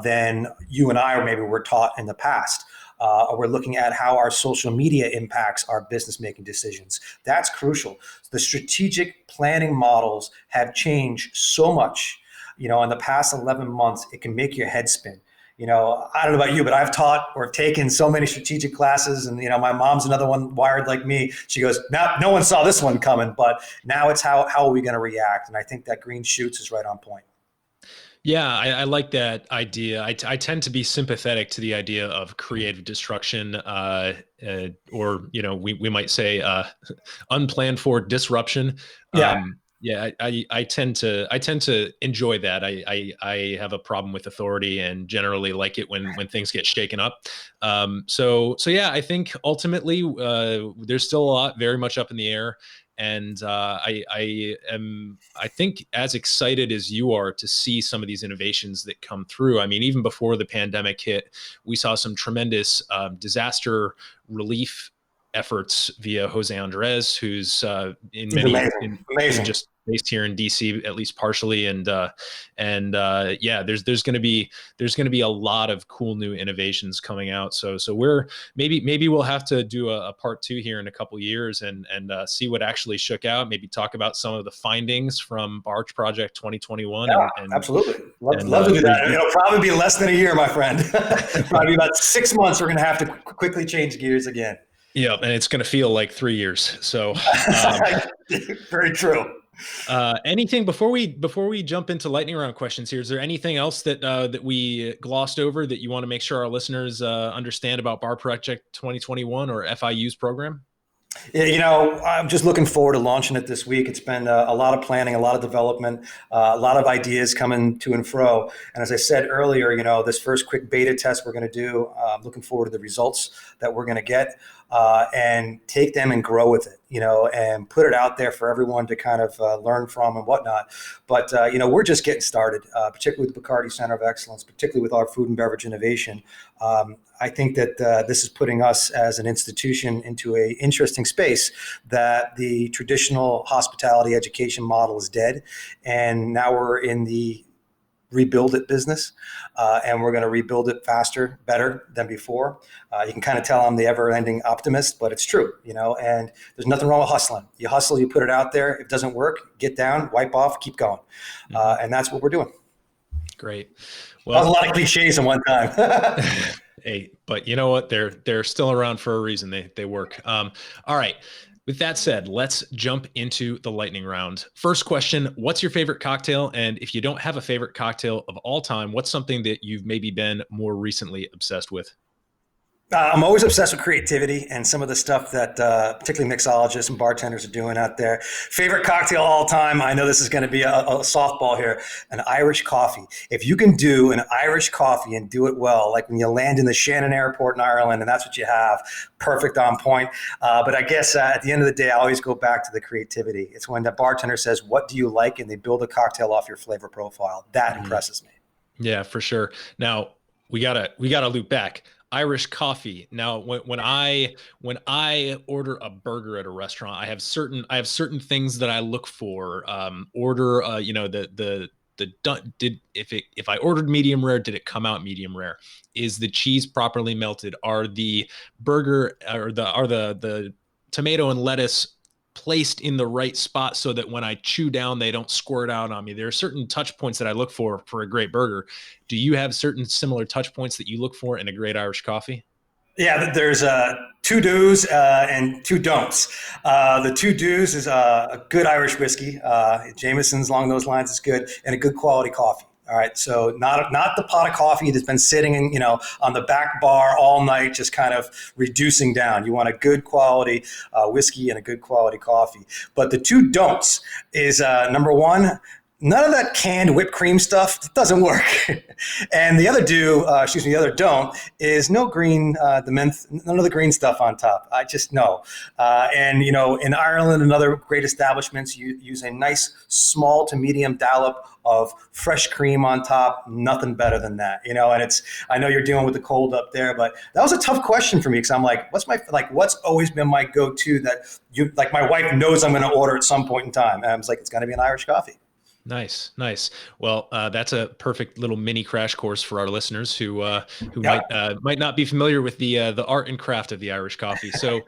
than you and I or maybe were taught in the past. Or we're looking at how our social media impacts our business making decisions. That's crucial. The strategic planning models have changed so much. In the past 11 months, it can make your head spin. I don't know about you, but I've taught or taken so many strategic classes, and my mom's another one wired like me. She goes, no one saw this one coming, but now it's how are we going to react? And I think that green shoots is right on point. Yeah, I like that idea. I tend to be sympathetic to the idea of creative destruction, or we might say unplanned for disruption. Yeah. Yeah, I tend to enjoy that. I have a problem with authority and generally like it when things get shaken up. So yeah, I think ultimately there's still a lot very much up in the air. And I think as excited as you are to see some of these innovations that come through. I mean, even before the pandemic hit, we saw some tremendous disaster relief efforts via Jose Andres, who's amazing. Just based here in DC, at least partially. And yeah, there's going to be a lot of cool new innovations coming out. So we're maybe we'll have to do a part 2 here in a couple years and see what actually shook out. Maybe talk about some of the findings from Barch Project 2021. Yeah, absolutely. Love to do that. It'll probably be less than a year, my friend. Probably about 6 months. We're going to have to quickly change gears again. Yeah, and it's going to feel like 3 years. So very true. Anything before we jump into lightning round questions here? Is there anything else that we glossed over that you want to make sure our listeners understand about Bar Project 2021 or FIU's program? Yeah, I'm just looking forward to launching it this week. It's been a lot of planning, a lot of development, a lot of ideas coming to and fro. And as I said earlier, this first quick beta test we're going to do, I'm looking forward to the results that we're going to get and take them and grow with it, and put it out there for everyone to kind of learn from and whatnot. But, we're just getting started, particularly with the Bacardi Center of Excellence, particularly with our food and beverage innovation. I think that this is putting us as an institution into an interesting space, that the traditional hospitality education model is dead. And now we're in the rebuild it business, and we're going to rebuild it faster, better than before. You can kind of tell I'm the ever-ending optimist, but it's true, and there's nothing wrong with hustling. You hustle, you put it out there. If it doesn't work, get down, wipe off, keep going. And that's what we're doing. Great. Well, that was a lot of cliches in one time. Hey, but you know what? They're still around for a reason. They work. All right. With that said, let's jump into the lightning round. First question, what's your favorite cocktail? And if you don't have a favorite cocktail of all time, what's something that you've maybe been more recently obsessed with? I'm always obsessed with creativity and some of the stuff that particularly mixologists and bartenders are doing out there. Favorite cocktail all time, I know this is going to be a softball here, an Irish coffee. If you can do an Irish coffee and do it well, like when you land in the Shannon Airport in Ireland and that's what you have, perfect, on point. But I guess at the end of the day, I always go back to the creativity. It's when the bartender says, what do you like? And they build a cocktail off your flavor profile. That impresses me. Yeah, for sure. Now we gotta loop back. Irish coffee. Now, when I order a burger at a restaurant, I have certain things that I look for. If I ordered medium rare, did it come out medium rare? Is the cheese properly melted? Are the burger or the tomato and lettuce placed in the right spot so that when I chew down, they don't squirt out on me? There are certain touch points that I look for a great burger. Do you have certain similar touch points that you look for in a great Irish coffee? Yeah, there's two do's and two don'ts. The two do's is a good Irish whiskey. Jameson's along those lines is good, and a good quality coffee. All right, so not the pot of coffee that's been sitting in, on the back bar all night, just kind of reducing down. You want a good quality whiskey and a good quality coffee. But the two don'ts is number one, none of that canned whipped cream stuff doesn't work. And the other the other don't is no green, none of the green stuff on top. I just know. And in Ireland and other great establishments, you use a nice small to medium dollop of fresh cream on top. Nothing better than that, and I know you're dealing with the cold up there, but that was a tough question for me because I'm like, what's always been my go-to that my wife knows I'm going to order at some point in time. And I was like, it's going to be an Irish coffee. Nice. Well, that's a perfect little mini crash course for our listeners who might not be familiar with the art and craft of the Irish coffee. So,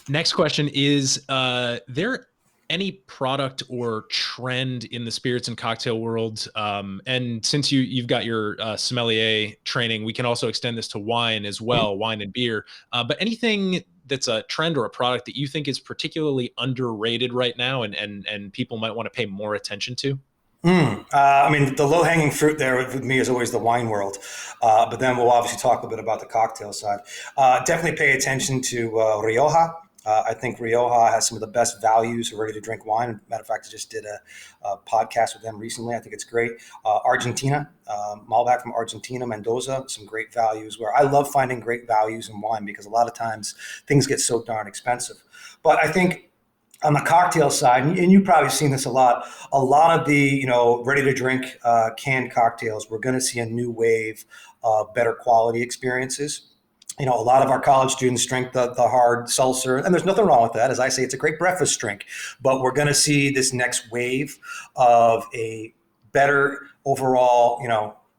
next question is: there any product or trend in the spirits and cocktail world? And since you've got your sommelier training, we can also extend this to wine as well, wine and beer. But anything that's a trend or a product that you think is particularly underrated right now and people might want to pay more attention to? The low-hanging fruit there with me is always the wine world. But then we'll obviously talk a bit about the cocktail side. Definitely pay attention to Rioja. I think Rioja has some of the best values for ready-to-drink wine. Matter of fact, I just did a podcast with them recently. I think it's great. Argentina, Malbec from Argentina, Mendoza, some great values where I love finding great values in wine because a lot of times things get so darn expensive. But I think on the cocktail side, and you've probably seen this a lot of the, ready-to-drink canned cocktails, we're going to see a new wave of better quality experiences. A lot of our college students drink the hard seltzer, and there's nothing wrong with that. As I say, it's a great breakfast drink. But we're going to see this next wave of a better overall,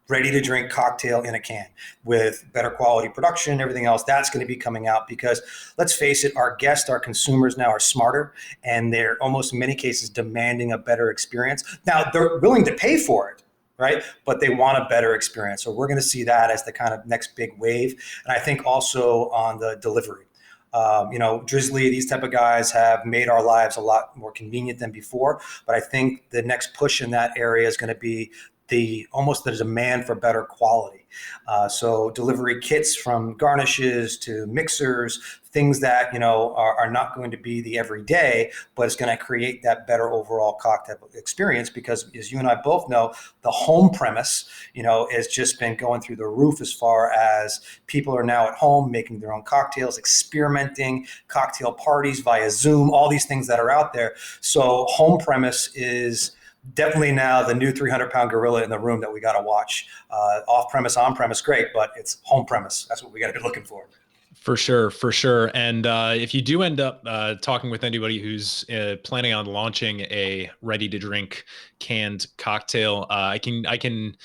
ready-to-drink cocktail in a can with better quality production, everything else. That's going to be coming out because, let's face it, our guests, our consumers now are smarter, and they're almost in many cases demanding a better experience. Now, they're willing to pay for it, right? But they want a better experience. So we're going to see that as the kind of next big wave. And I think also on the delivery, Drizzly, these type of guys have made our lives a lot more convenient than before. But I think the next push in that area is going to be the demand for better quality. So delivery kits from garnishes to mixers, things that, are not going to be the everyday, but it's going to create that better overall cocktail experience because, as you and I both know, the home premise, has just been going through the roof as far as people are now at home making their own cocktails, experimenting, cocktail parties via Zoom, all these things that are out there. So home premise is definitely now the new 300-pound gorilla in the room that we got to watch. Off-premise, on-premise, great, but it's home premise. That's what we got to be looking for. For sure. And if you do end up talking with anybody who's planning on launching a ready-to-drink canned cocktail, I can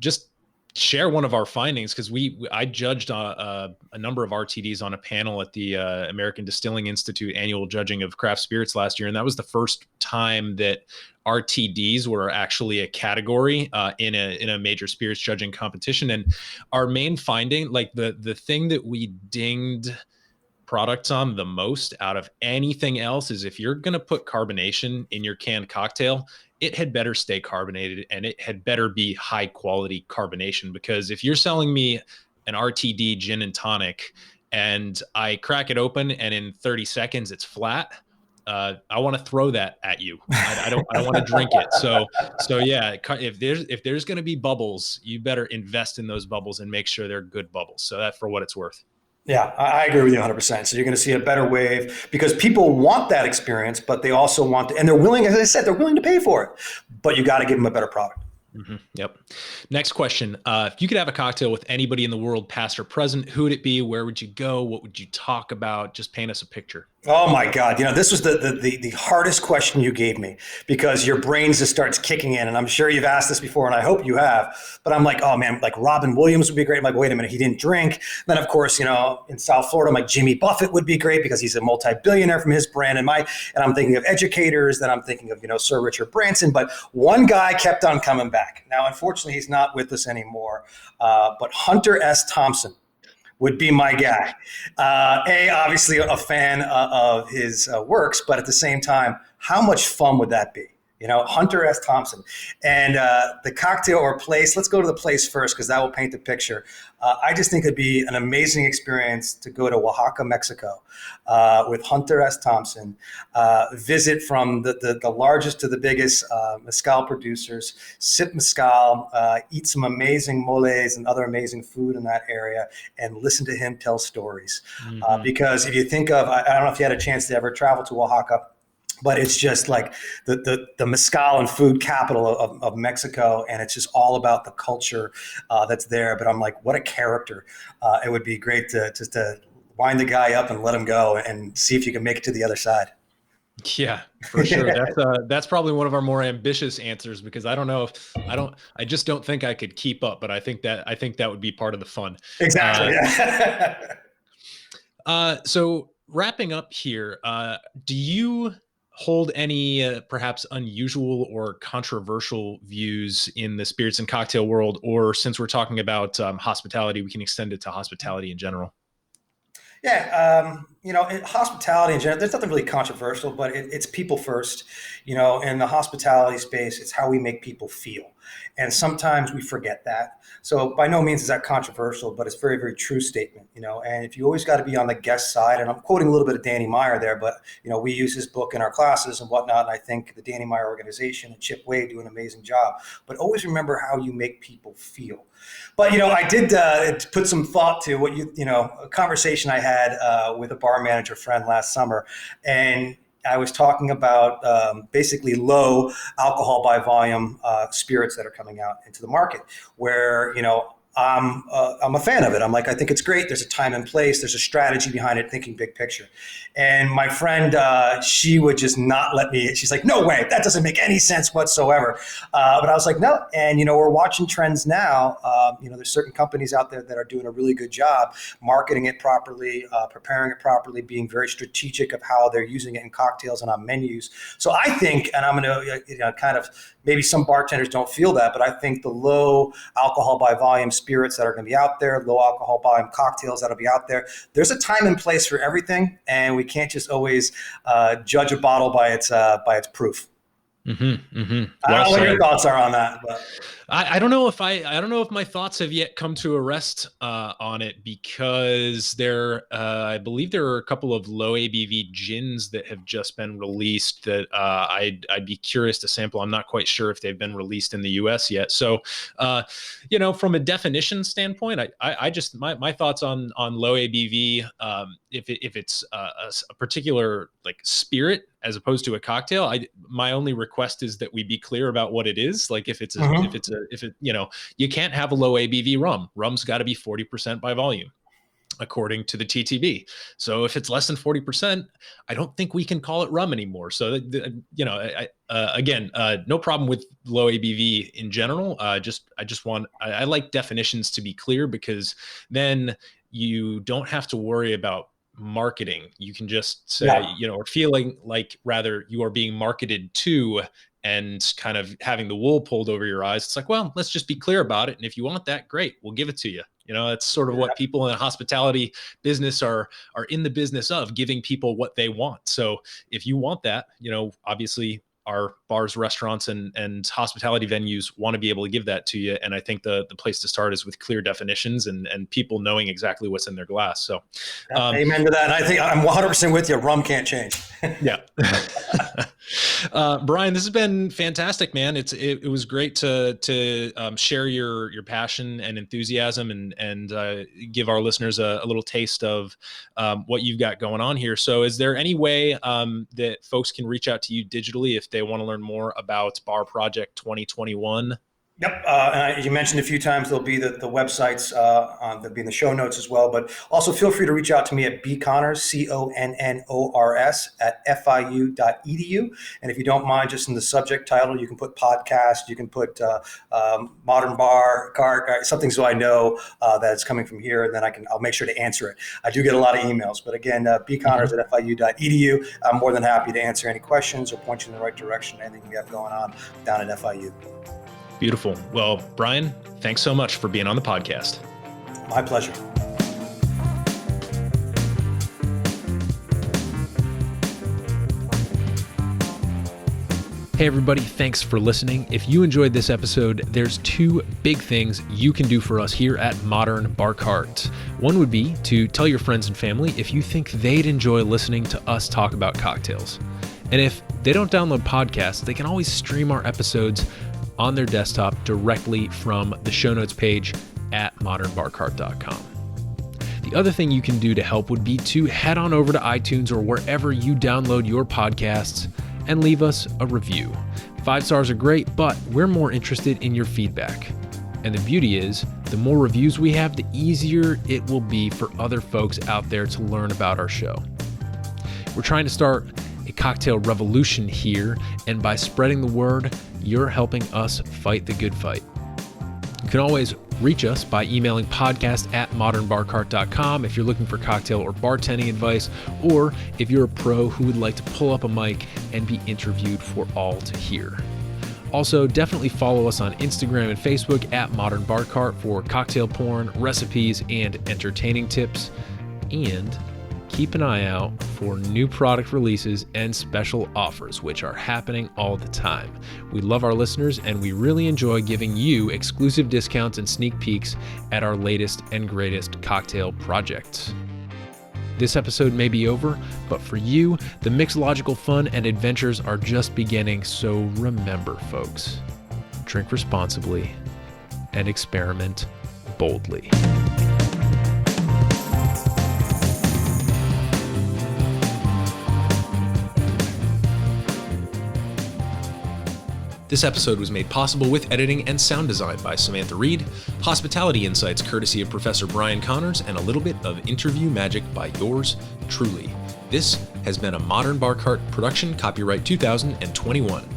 just share one of our findings because I judged a number of RTDs on a panel at the American Distilling Institute annual judging of craft spirits last year, and that was the first time that RTDs were actually a category in a major spirits judging competition. And our main finding, like the thing that we dinged products on the most out of anything else, is if you're going to put carbonation in your canned cocktail, it had better stay carbonated and it had better be high quality carbonation. Because if you're selling me an RTD gin and tonic, and I crack it open, and in 30 seconds it's flat, I want to throw that at you. I don't want to drink it. So yeah, if there's going to be bubbles, you better invest in those bubbles and make sure they're good bubbles. So that, for what it's worth. Yeah, I agree with you 100%. So you're going to see a better wave because people want that experience, but they also want to, and they're willing, as I said, they're willing to pay for it, but you got to give them a better product. Mm-hmm. Yep. Next question. If you could have a cocktail with anybody in the world, past or present, who would it be? Where would you go? What would you talk about? Just paint us a picture. Oh my God. This was the hardest question you gave me because your brain just starts kicking in. And I'm sure you've asked this before and I hope you have, but I'm like, oh man, like Robin Williams would be great. I'm like, wait a minute, he didn't drink. Then of course, in South Florida, I'm like Jimmy Buffett would be great because he's a multi-billionaire from his brand and I'm thinking of educators. Then I'm thinking of, Sir Richard Branson, but one guy kept on coming back. Now, unfortunately, he's not with us anymore. But Hunter S. Thompson would be my guy. Obviously a fan of his works, but at the same time, how much fun would that be? Hunter S. Thompson. And the cocktail or place, let's go to the place first because that will paint the picture. I just think it'd be an amazing experience to go to Oaxaca, Mexico with Hunter S. Thompson, visit from the largest to the biggest mezcal producers, sip mezcal, eat some amazing moles and other amazing food in that area, and listen to him tell stories. Mm-hmm. Because if you think of, I don't know if you had a chance to ever travel to Oaxaca, but it's just like the mezcal and food capital of Mexico. And it's just all about the culture that's there. But I'm like, what a character. It would be great to wind the guy up and let him go and see if you can make it to the other side. Yeah, for sure. That's probably one of our more ambitious answers because I just don't think I could keep up, but I think that would be part of the fun. Exactly. So wrapping up here, do you hold any perhaps unusual or controversial views in the spirits and cocktail world? Or since we're talking about hospitality, we can extend it to hospitality in general. Yeah, hospitality in general, there's nothing really controversial, but it's people first. In the hospitality space, it's how we make people feel. And sometimes we forget that. So by no means is that controversial, but it's a very, very true statement, and if you always got to be on the guest side, and I'm quoting a little bit of Danny Meyer there, but, we use his book in our classes and whatnot. And I think the Danny Meyer organization and Chip Wade do an amazing job, but always remember how you make people feel. But, I did put some thought to what a conversation I had with a bar manager friend last summer. And I was talking about basically low alcohol by volume spirits that are coming out into the market where, I'm a fan of it. I'm like, I think it's great. There's a time and place. There's a strategy behind it, thinking big picture. And my friend, she would just not let me. She's like, no way. That doesn't make any sense whatsoever. But I was like, no. And, we're watching trends now. There's certain companies out there that are doing a really good job marketing it properly, preparing it properly, being very strategic of how they're using it in cocktails and on menus. So I think, and I'm going to kind of, maybe some bartenders don't feel that, but I think the low alcohol by volume spirits that are going to be out there, low alcohol volume cocktails that'll be out there. There's a time and place for everything, and we can't just always judge a bottle by its proof. Mm-hmm, mm-hmm. I don't know what your thoughts are on that, but I don't know if my thoughts have yet come to a rest on it because I believe there are a couple of low ABV gins that have just been released that I'd be curious to sample. I'm not quite sure if they've been released in the US yet. So, from a definition standpoint, I just my thoughts on low ABV, if it's a particular like spirit as opposed to a cocktail, my only request is that we be clear about what it is. Like if you can't have a low ABV rum. Rum's got to be 40% by volume, according to the TTB. So if it's less than 40%, I don't think we can call it rum anymore. So, again, no problem with low ABV in general. I like definitions to be clear because then you don't have to worry about marketing. You can just say, or feeling like rather you are being marketed to and kind of having the wool pulled over your eyes. It's like, well, let's just be clear about it. And if you want that, great, we'll give it to you. That's sort of what people in the hospitality business are in the business of, giving people what they want. So if you want that, obviously our bars, restaurants, and hospitality venues want to be able to give that to you. And I think the place to start is with clear definitions and people knowing exactly what's in their glass. So amen to that. And I think I'm 100% with you. Rum can't change. Yeah. Brian, this has been fantastic, man. It was great to share your passion and enthusiasm and give our listeners a little taste of what you've got going on here. So is there any way that folks can reach out to you digitally if they want to learn more about Bar Project 2021? Yep. And you mentioned a few times there'll be the websites, they'll be in the show notes as well. But also feel free to reach out to me at bconnors, CONNORS, at FIU.edu. And if you don't mind, just in the subject title, you can put podcast, you can put modern bar cart, something so I know that it's coming from here, and then I'll make sure to answer it. I do get a lot of emails, but again, bconnors at FIU.edu. I'm more than happy to answer any questions or point you in the right direction, anything you got going on down at FIU. Beautiful. Well, Brian, thanks so much for being on the podcast. My pleasure. Hey everybody, thanks for listening. If you enjoyed this episode, there's two big things you can do for us here at Modern Bar Cart. One would be to tell your friends and family if you think they'd enjoy listening to us talk about cocktails. And if they don't download podcasts, they can always stream our episodes on their desktop directly from the show notes page at modernbarcart.com. The other thing you can do to help would be to head on over to iTunes or wherever you download your podcasts and leave us a review. 5 stars are great, but we're more interested in your feedback. And the beauty is, the more reviews we have, the easier it will be for other folks out there to learn about our show. We're trying to start a cocktail revolution here, and by spreading the word, you're helping us fight the good fight. You can always reach us by emailing podcast@modernbarcart.com if you're looking for cocktail or bartending advice, or if you're a pro who would like to pull up a mic and be interviewed for all to hear. Also, definitely follow us on Instagram and Facebook at Modern Bar Cart for cocktail porn, recipes, and entertaining tips. And keep an eye out for new product releases and special offers, which are happening all the time. We love our listeners, and we really enjoy giving you exclusive discounts and sneak peeks at our latest and greatest cocktail projects. This episode may be over, but for you, the mixological fun and adventures are just beginning. So remember, folks, drink responsibly and experiment boldly. This episode was made possible with editing and sound design by Samantha Reed, hospitality insights courtesy of Professor Brian Connors, and a little bit of interview magic by yours truly. This has been a Modern Bar Cart production, copyright 2021.